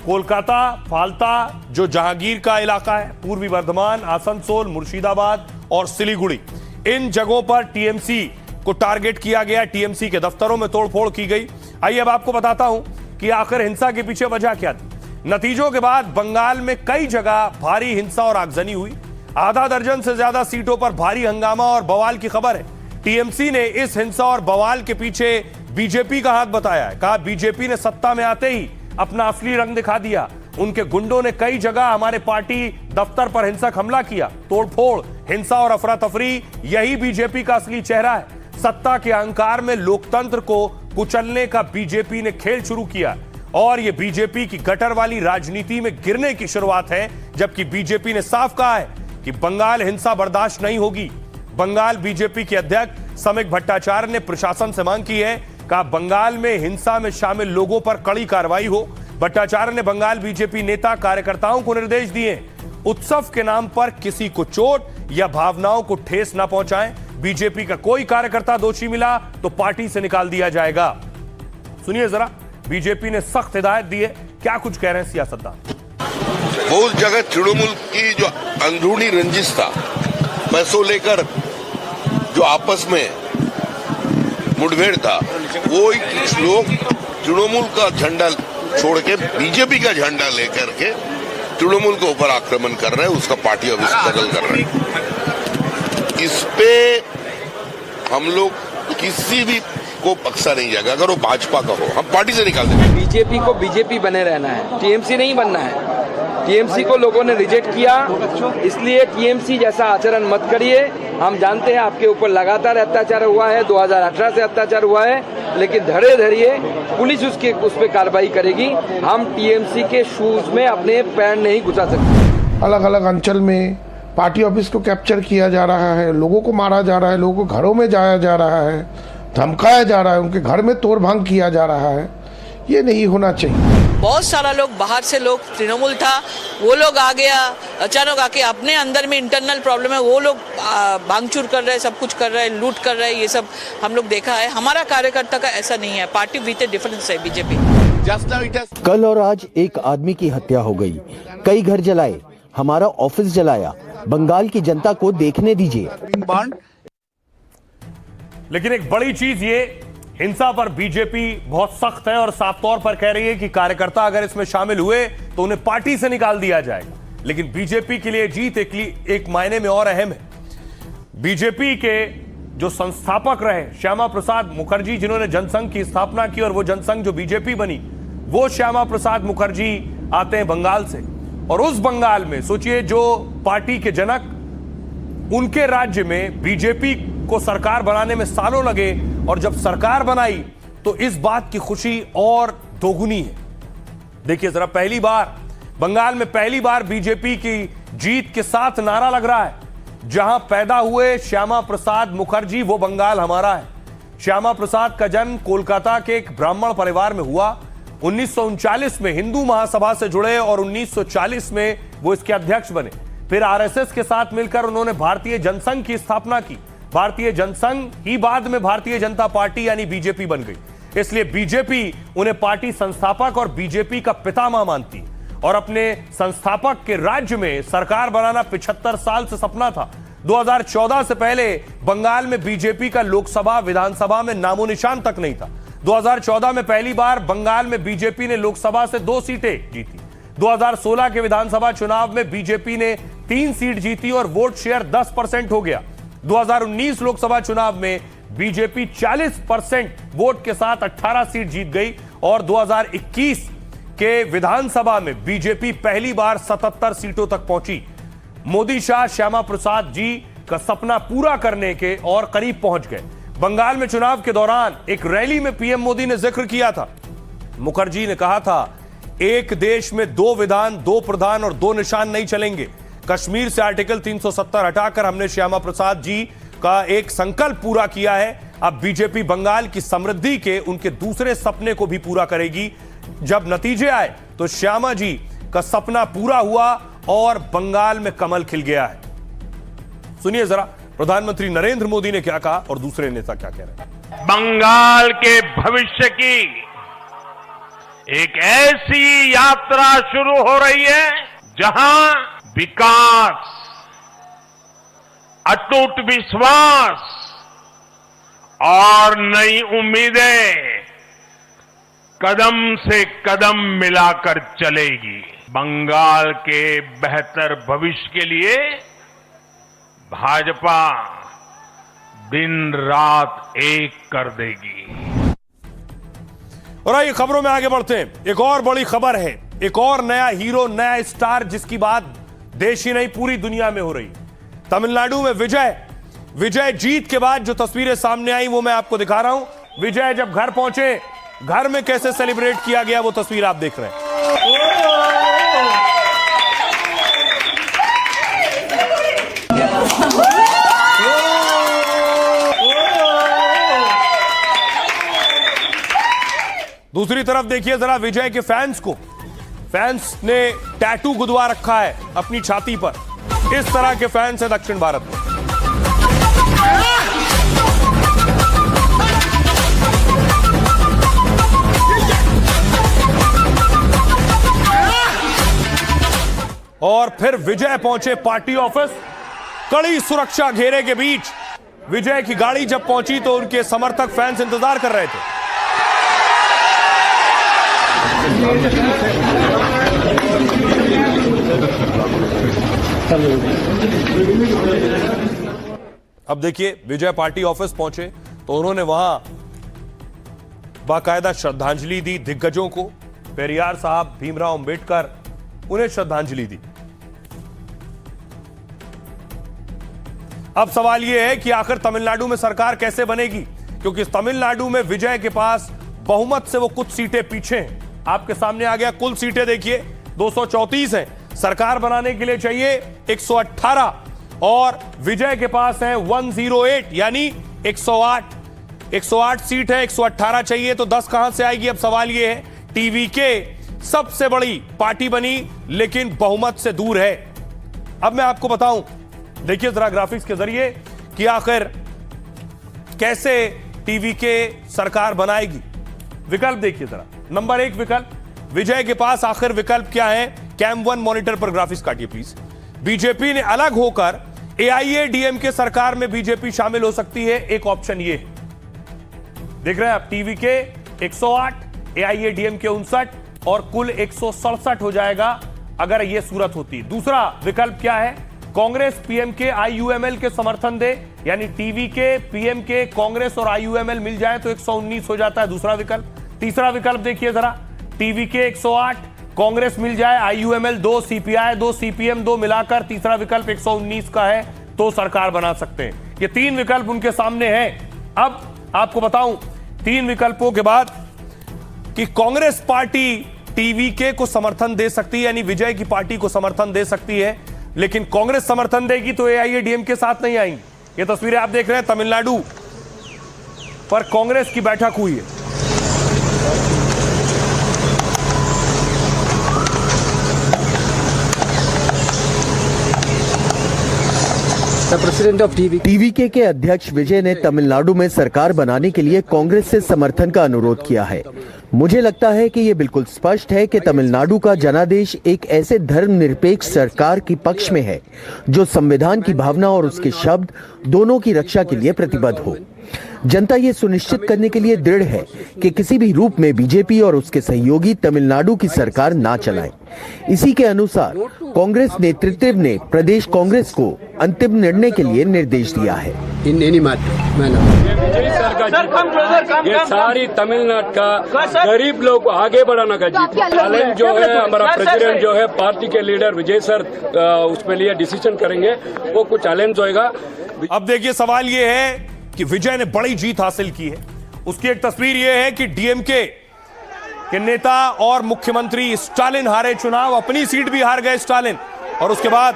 कोलकाता, फाल्ता जो जहांगीर का इलाका है, पूर्वी वर्धमान, आसनसोल, मुर्शिदाबाद और सिलीगुड़ी, इन जगहों पर टीएमसी को टारगेट किया गया, टीएमसी के दफ्तरों में तोड़फोड़ की गई। आइए अब आपको बताता हूं कि आखिर हिंसा के पीछे वजह क्या थी। नतीजों के बाद बंगाल में कई जगह भारी हिंसा और आगजनी हुई। आधा दर्जन से ज्यादा सीटों पर भारी हंगामा और बवाल की खबर है। टीएमसी ने इस हिंसा और बवाल के पीछे बीजेपी का हाथ बताया है। कहा बीजेपी ने सत्ता में आते ही अपना असली रंग दिखा दिया। उनके गुंडों ने कई जगह हमारे पार्टी दफ्तर पर हिंसक हमला किया। तोड़फोड़, हिंसा और अफरा तफरी, यही बीजेपी का असली चेहरा है। सत्ता के अहंकार में लोकतंत्र को कुचलने का बीजेपी ने खेल शुरू किया और यह बीजेपी की गटर वाली राजनीति में गिरने की शुरुआत है। जबकि बीजेपी ने साफ कहा है कि बंगाल हिंसा बर्दाश्त नहीं होगी। बंगाल बीजेपी के अध्यक्ष समीक भट्टाचार्य ने प्रशासन से मांग की है, कहा बंगाल में हिंसा में शामिल लोगों पर कड़ी कार्रवाई हो। भट्टाचार्य ने बंगाल बीजेपी नेता कार्यकर्ताओं को निर्देश दिए, उत्सव के नाम पर किसी को चोट या भावनाओं को ठेस न पहुंचाएं। बीजेपी का कोई कार्यकर्ता दोषी मिला तो पार्टी से निकाल दिया जाएगा। सुनिए जरा, बीजेपी ने सख्त हिदायत दी है, क्या कुछ कह रहे हैं सियासतदान। बहुत जगह तृणमूल की जो अंदरूनी रंजिश था, पैसों लेकर जो आपस में मुठभेड़ था, वो कुछ लोग तृणमूल का झंडा छोड़ के बीजेपी का झंडा लेकर के तृणमूल के ऊपर आक्रमण कर रहे हैं, उसका पार्टी ऑफिस बदल कर रहे हैं। इस पे हम लोग किसी भी को बख्शा नहीं जाएगा। अगर वो भाजपा का हो, हम पार्टी से निकाल देंगे। बीजेपी को बीजेपी बने रहना है, टीएमसी नहीं बनना है। टीएमसी को लोगों ने रिजेक्ट किया, इसलिए टीएमसी जैसा आचरण मत करिए। हम जानते हैं आपके ऊपर लगातार अत्याचार हुआ है, 2018 से अत्याचार हुआ है, लेकिन धैर्य धरिए, पुलिस उस पर कार्रवाई करेगी। हम टीएमसी के शूज में अपने पैर नहीं घुसा सकते। अलग अलग अंचल में पार्टी ऑफिस को कैप्चर किया जा रहा है, लोगों को मारा जा रहा है, लोगों को घरों में जाया जा रहा है, धमकाया जा रहा है, उनके घर में तोड़भांग किया जा रहा है। ये नहीं होना चाहिए। बहुत सारा लोग बाहर से लोग, तृणमूल था वो लोग आ गया, अचानक आके अपने अंदर में इंटरनल प्रॉब्लम है, वो लोग भांगचूर कर रहे हैं, सब कुछ कर रहे हैं, लूट कर रहे हैं, ये सब हम लोग देखा है। हमारा कार्यकर्ता का ऐसा नहीं है, पार्टी विद ए डिफरेंस है बीजेपी। कल और आज एक आदमी की हत्या हो गई, कई घर जलाए, हमारा ऑफिस जलाया। बंगाल की जनता को देखने दीजिए। लेकिन एक बड़ी चीज ये, हिंसा पर बीजेपी बहुत सख्त है और साफ तौर पर कह रही है कि कार्यकर्ता अगर इसमें शामिल हुए तो उन्हें पार्टी से निकाल दिया जाएगा। लेकिन बीजेपी के लिए जीत एक मायने में और अहम है। बीजेपी के जो संस्थापक रहे श्यामा प्रसाद मुखर्जी, जिन्होंने जनसंघ की स्थापना की और वो जनसंघ जो बीजेपी बनी, वो श्यामा प्रसाद मुखर्जी आते हैं बंगाल से। और उस बंगाल में सोचिए, जो पार्टी के जनक, उनके राज्य में बीजेपी को सरकार बनाने में सालों लगे और जब सरकार बनाई तो इस बात की खुशी और दोगुनी है। देखिए जरा, पहली बार बंगाल में बीजेपी की जीत के साथ नारा लग रहा है, जहां पैदा हुए श्यामा प्रसाद मुखर्जी वो बंगाल हमारा है। श्यामा प्रसाद का जन्म कोलकाता के एक ब्राह्मण परिवार में हुआ। 1939 में हिंदू महासभा से जुड़े और 1940 में वो इसके अध्यक्ष बने। फिर आरएसएस के साथ मिलकर उन्होंने भारतीय जनसंघ की स्थापना की। भारतीय जनसंघ ही बाद में भारतीय जनता पार्टी यानी बीजेपी बन गई। इसलिए बीजेपी उन्हें पार्टी संस्थापक और बीजेपी का पितामह मानती है और अपने संस्थापक के राज्य में सरकार बनाना 75 साल से सपना था। 2014 से पहले बंगाल में बीजेपी का लोकसभा विधानसभा में नामो निशान तक नहीं था। 2014 में पहली बार बंगाल में बीजेपी ने लोकसभा से 2 सीटें जीती। 2016 के विधानसभा चुनाव में बीजेपी ने 3 सीट जीती और वोट शेयर 10% हो गया। 2019 लोकसभा चुनाव में बीजेपी 40% वोट के साथ 18 सीट जीत गई और 2021 के विधानसभा में बीजेपी पहली बार 77 सीटों तक पहुंची। मोदी शाह श्यामा प्रसाद जी का सपना पूरा करने के और करीब पहुंच गए। बंगाल में चुनाव के दौरान एक रैली में पीएम मोदी ने जिक्र किया था। मुखर्जी ने कहा था, एक देश में 2 विधान, 2 प्रधान और 2 निशान नहीं चलेंगे। कश्मीर से आर्टिकल 370 हटाकर हमने श्यामा प्रसाद जी का एक संकल्प पूरा किया है। अब बीजेपी बंगाल की समृद्धि के उनके दूसरे सपने को भी पूरा करेगी। जब नतीजे आए तो श्यामा जी का सपना पूरा हुआ और बंगाल में कमल खिल गया है। सुनिए जरा प्रधानमंत्री नरेंद्र मोदी ने क्या कहा और दूसरे नेता क्या कह रहे हैं। बंगाल के भविष्य की एक ऐसी यात्रा शुरू हो रही है जहां विकास, अटूट विश्वास और नई उम्मीदें कदम से कदम मिलाकर चलेगी। बंगाल के बेहतर भविष्य के लिए भाजपा दिन रात एक कर देगी। और आइए खबरों में आगे बढ़ते हैं। एक और बड़ी खबर है, एक और नया हीरो, नया स्टार जिसकी बात देश ही नहीं पूरी दुनिया में हो रही। तमिलनाडु में विजय जीत के बाद जो तस्वीरें सामने आई वो मैं आपको दिखा रहा हूं। विजय जब घर पहुंचे, घर में कैसे सेलिब्रेट किया गया वो तस्वीर आप देख रहे हैं। दूसरी तरफ देखिए जरा विजय के फैंस को। फैंस ने टैटू गुदवा रखा है अपनी छाती पर। इस तरह के फैंस है दक्षिण भारत में। और फिर विजय पहुंचे पार्टी ऑफिस। कड़ी सुरक्षा घेरे के बीच विजय की गाड़ी जब पहुंची तो उनके समर्थक फैंस इंतजार कर रहे थे। अब देखिए विजय पार्टी ऑफिस पहुंचे तो उन्होंने वहां बाकायदा श्रद्धांजलि दी दिग्गजों को। पेरियार साहब, भीमराव अंबेडकर, उन्हें श्रद्धांजलि दी। अब सवाल यह है कि आखिर तमिलनाडु में सरकार कैसे बनेगी, क्योंकि तमिलनाडु में विजय के पास बहुमत से वो कुछ सीटें पीछे हैं। आपके सामने आ गया, कुल सीटें देखिए 234 हैं। सरकार बनाने के लिए चाहिए 118 और विजय के पास है 108 यानी 108 सीट है। 118 चाहिए तो 10 कहां से आएगी। अब सवाल यह है, टीवीके सबसे बड़ी पार्टी बनी लेकिन बहुमत से दूर है। अब मैं आपको बताऊं, देखिए जरा ग्राफिक्स के जरिए कि आखिर कैसे टीवीके सरकार बनाएगी। विकल्प देखिए जरा। नंबर 1 विकल्प, विजय के पास आखिर विकल्प क्या है। कैम 1 मॉनिटर पर ग्राफिक्स काटिए प्लीज। बीजेपी ने अलग होकर एआईएडीएमके सरकार में बीजेपी शामिल हो सकती है। एक ऑप्शन ये देख रहे हैं आप, टीवीके 108, एआईएडीएमके 59 और कुल 167 हो जाएगा अगर यह सूरत होती। दूसरा विकल्प क्या है, कांग्रेस पीएमके आईयूएमएल के समर्थन दे, यानी टीवीके, पीएमके, कांग्रेस और आईयूएमएल मिल जाए तो 119 हो जाता है दूसरा विकल्प। तीसरा विकल्प देखिए जरा, टीवीके 108, कांग्रेस मिल जाए, आईयूएमएल 2, सीपीआई 2, सीपीएम 2 मिलाकर तीसरा विकल्प 119 का है तो सरकार बना सकते हैं। ये 3 विकल्प उनके सामने हैं। अब आपको बताऊं 3 विकल्पों के बाद कि कांग्रेस पार्टी टीवीके को समर्थन दे सकती है, यानी विजय की पार्टी को समर्थन दे सकती है, लेकिन कांग्रेस समर्थन देगी तो एआईएडीएम के साथ नहीं आएंगी। ये तस्वीरें आप देख रहे हैं, तमिलनाडु पर कांग्रेस की बैठक हुई है। टीवीके के अध्यक्ष विजय ने तमिलनाडु में सरकार बनाने के लिए कांग्रेस से समर्थन का अनुरोध किया है। मुझे लगता है कि ये बिल्कुल स्पष्ट है कि तमिलनाडु का जनादेश एक ऐसे धर्मनिरपेक्ष सरकार की पक्ष में है जो संविधान की भावना और उसके शब्द दोनों की रक्षा के लिए प्रतिबद्ध हो। जनता ये सुनिश्चित करने के लिए दृढ़ है कि किसी भी रूप में बीजेपी और उसके सहयोगी तमिलनाडु की सरकार ना चलाएं। इसी के अनुसार कांग्रेस नेतृत्व ने प्रदेश कांग्रेस को अंतिम निर्णय के लिए निर्देश दिया है। ये सारी तमिलनाडु का गरीब लोग को आगे बढ़ाना का जीत चैलेंज जो है हमारा प्रेसिडेंट जो है पार्टी के लीडर विजय सर उसके लिए डिसीजन करेंगे, वो कुछ चैलेंज होएगा। अब देखिए सवाल ये है कि विजय ने बड़ी जीत हासिल की है। उसकी एक तस्वीर यह है कि डीएमके के नेता और मुख्यमंत्री स्टालिन हारे चुनाव, अपनी सीट भी हार गए स्टालिन, और उसके बाद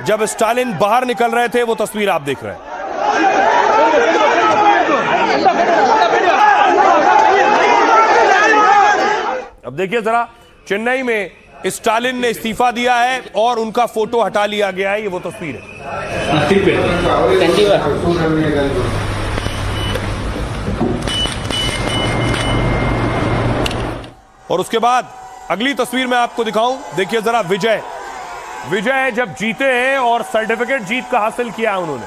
जब स्टालिन बाहर निकल रहे थे वो तस्वीर आप देख रहे हैं। अब देखिए जरा, चेन्नई में स्टालिन ने इस्तीफा दिया है और उनका फोटो हटा लिया गया है। ये वो तस्वीर है। और उसके बाद अगली तस्वीर मैं आपको दिखाऊं, देखिए जरा, विजय जब जीते हैं और सर्टिफिकेट जीत का हासिल किया है उन्होंने।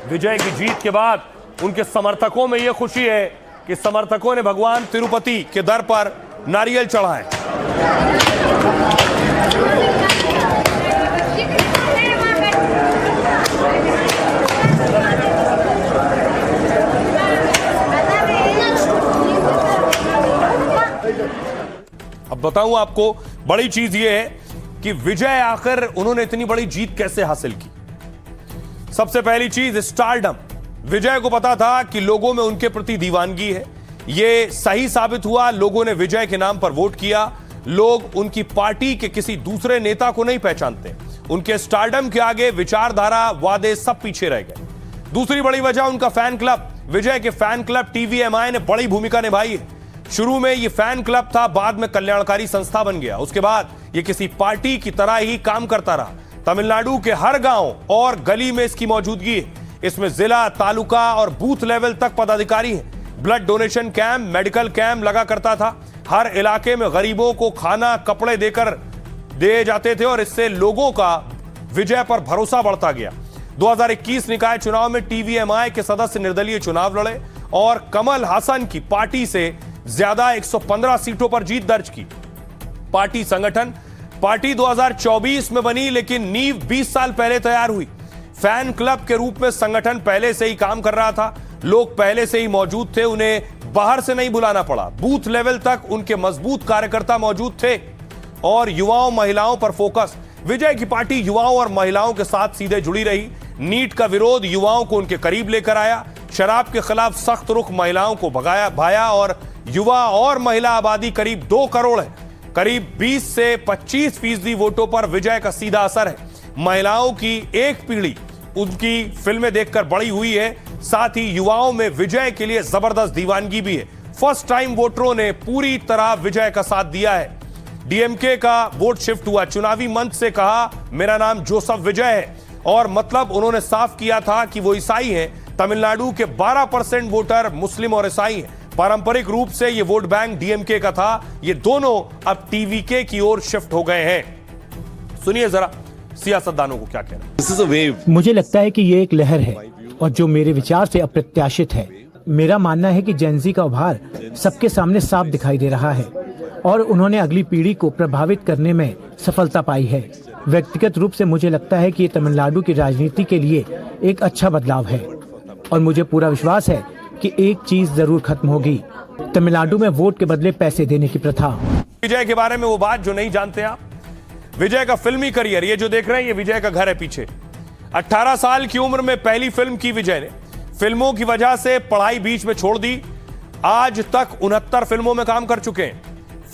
विजय की जीत के बाद उनके समर्थकों में यह खुशी है कि समर्थकों ने भगवान तिरुपति के दर पर नारियल चढ़ाए। अब बताऊं आपको, बड़ी चीज यह है कि विजय आखिर उन्होंने इतनी बड़ी जीत कैसे हासिल की। सबसे पहली चीज स्टारडम। विजय को पता था कि लोगों में उनके प्रति दीवानगी है, यह सही साबित हुआ। लोगों ने विजय के नाम पर वोट किया। लोग उनकी पार्टी के किसी दूसरे नेता को नहीं पहचानते। उनके स्टारडम के आगे विचारधारा, वादे सब पीछे रह गए। दूसरी बड़ी वजह उनका फैन क्लब। विजय के फैन क्लब टीवीएमआई ने बड़ी भूमिका निभाई है। शुरू में यह फैन क्लब था, बाद में कल्याणकारी संस्था बन गया। उसके बाद यह किसी पार्टी की तरह ही काम करता रहा। तमिलनाडु के हर गांव और गली में इसकी मौजूदगी है। इसमें जिला, तालुका और बूथ लेवल तक पदाधिकारी हैं। Blood donation camp, medical camp लगा करता था। हर इलाके में गरीबों को खाना, कपड़े देकर दिए जाते थे और इससे लोगों का विजय पर भरोसा बढ़ता गया। 2021 निकाय चुनाव में टीवीएमआई के सदस्य निर्दलीय चुनाव लड़े और कमल हासन की पार्टी से ज्यादा 115 सीटों पर जीत दर्ज की। पार्टी 2024 में बनी, लेकिन नींव 20 साल पहले तैयार हुई। फैन क्लब के रूप में संगठन पहले से ही काम कर रहा था। लोग पहले से ही मौजूद थे, उन्हें बाहर से नहीं बुलाना पड़ा। बूथ लेवल तक उनके मजबूत कार्यकर्ता मौजूद थे और युवाओं, महिलाओं पर फोकस। विजय की पार्टी युवाओं और महिलाओं के साथ सीधे जुड़ी रही। नीट का विरोध युवाओं को उनके करीब लेकर आया। शराब के खिलाफ सख्त रुख महिलाओं को भाया और युवा और महिला आबादी करीब 2 करोड़ है। करीब 20 से 25% वोटों पर विजय का सीधा असर है। महिलाओं की एक पीढ़ी उनकी फिल्में देखकर बड़ी हुई है। साथ ही युवाओं में विजय के लिए जबरदस्त दीवानगी भी है। फर्स्ट टाइम वोटरों ने पूरी तरह विजय का साथ दिया है। डीएमके का वोट शिफ्ट हुआ। चुनावी मंच से कहा, मेरा नाम जोसेफ विजय है, और मतलब उन्होंने साफ किया था कि वो ईसाई हैं। तमिलनाडु के 12% वोटर मुस्लिम और ईसाई हैं। पारंपरिक रूप से ये वोट बैंक डीएमके का था। ये दोनों अब टीवीके की ओर शिफ्ट हो गए हैं। सुनिए जरा सियासतदानों को क्या कहना है। मुझे लगता है कि ये एक लहर है और जो मेरे विचार से अप्रत्याशित है। मेरा मानना है कि जेनजी का उभार सबके सामने साफ दिखाई दे रहा है और उन्होंने अगली पीढ़ी को प्रभावित करने में सफलता पाई है। व्यक्तिगत रूप से मुझे लगता है कि ये तमिलनाडु की राजनीति के लिए एक अच्छा बदलाव है और मुझे पूरा विश्वास है कि एक चीज जरूर खत्म होगी, तमिलनाडु में वोट के बदले पैसे देने की प्रथा। विजय के बारे में वो बात जो नहीं जानते आप। विजय का फिल्मी करियर, ये जो देख रहे हैं, ये विजय का घर है पीछे। 18 साल की उम्र में पहली फिल्म की विजय ने। फिल्मों की वजह से पढ़ाई बीच में छोड़ दी। आज तक 69 फिल्मों में काम कर चुके हैं।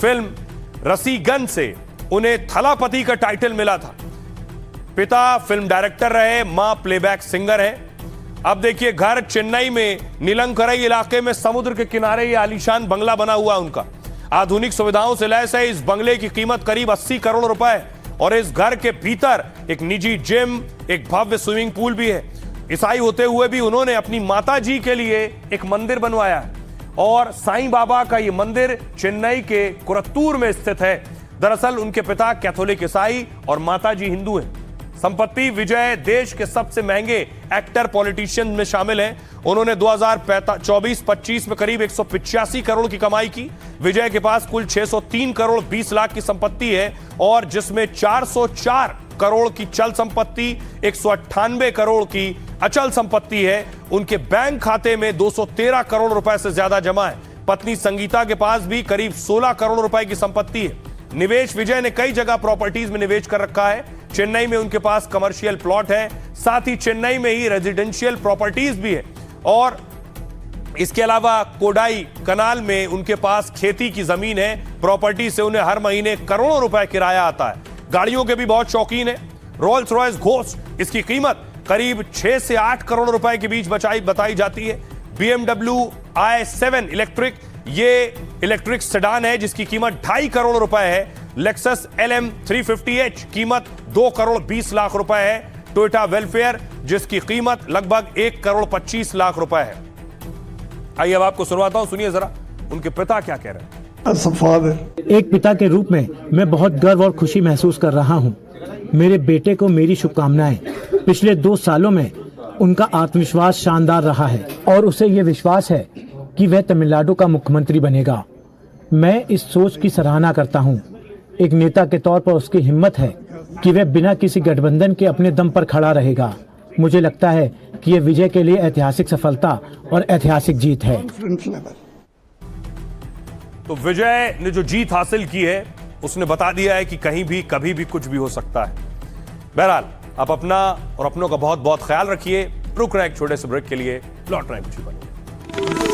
फिल्म रसीगंज से उन्हें थलापति का टाइटल मिला था। पिता फिल्म डायरेक्टर रहे, मां प्लेबैक सिंगर है अब देखिए घर चेन्नई में नीलंकरई इलाके में समुद्र के किनारे ये आलीशान बंगला बना हुआ है उनका। आधुनिक सुविधाओं से लैस है। इस बंगले की कीमत करीब 80 करोड़ रुपए और इस घर के भीतर एक निजी जिम, एक भव्य स्विमिंग पूल भी है। ईसाई होते हुए भी उन्होंने अपनी माता जी के लिए एक मंदिर बनवाया है और साईं बाबा का ये मंदिर चेन्नई के कुरत्तूर में स्थित है। दरअसल उनके पिता कैथोलिक ईसाई और माता जी हिंदू हैं। संपत्ति विजय देश के सबसे महंगे एक्टर पॉलिटिशियन में शामिल हैं। उन्होंने 2024-25 में करीब 185 करोड़ की कमाई की। विजय के पास कुल 603 करोड़ 20 लाख की संपत्ति है और जिसमें 404 करोड़ की चल संपत्ति, 198 करोड़ की अचल संपत्ति है। उनके बैंक खाते में 213 करोड़ रुपए से ज्यादा जमा है। पत्नी संगीता के पास भी करीब 16 करोड़ रुपए की संपत्ति है। निवेश विजय ने कई जगह प्रॉपर्टीज में निवेश कर रखा है। चेन्नई में उनके पास कमर्शियल प्लॉट है, साथ ही चेन्नई में ही रेजिडेंशियल प्रॉपर्टीज भी है और इसके अलावा कोडाई कनाल में उनके पास खेती की जमीन है। प्रॉपर्टी से उन्हें हर महीने करोड़ों रुपए किराया आता है। गाड़ियों के भी बहुत शौकीन है। रोल्स रॉयस घोस्ट, इसकी कीमत करीब 6 से 8 करोड़ रुपए के बीच बताई जाती है। BMW i7 इलेक्ट्रिक, ये इलेक्ट्रिक सेडान है जिसकी कीमत 2.5 करोड़ रुपए है। लेक्सस LM 350H कीमत 2 करोड़ 20 लाख रुपए है। टोयोटा वेलफेयर जिसकी कीमत लगभग 1 करोड़ 25 लाख रुपए है। आइए अब आपको सुनवाता हूं, सुनिए जरा उनके पिता क्या कह रहे हैं। एक पिता के रूप में मैं बहुत गर्व और खुशी महसूस कर रहा हूं। मेरे बेटे को मेरी शुभकामनाएं। पिछले 2 सालों में उनका आत्मविश्वास शानदार रहा है और उसे ये विश्वास है कि वह तमिलनाडु का मुख्यमंत्री बनेगा। मैं इस सोच की सराहना करता हूं। एक नेता के तौर पर उसकी हिम्मत है कि वह बिना किसी गठबंधन के अपने दम पर खड़ा रहेगा। मुझे लगता है कि यह विजय के लिए ऐतिहासिक सफलता और ऐतिहासिक जीत है। तो विजय ने जो जीत हासिल की है उसने बता दिया है कि कहीं भी कभी भी कुछ भी हो सकता है। बहरहाल आप अपना और अपनों का बहुत बहुत ख्याल रखिए। रुक रहे एक छोटे से ब्रेक के लिए, लौट रहे हैं कुछ ही पल।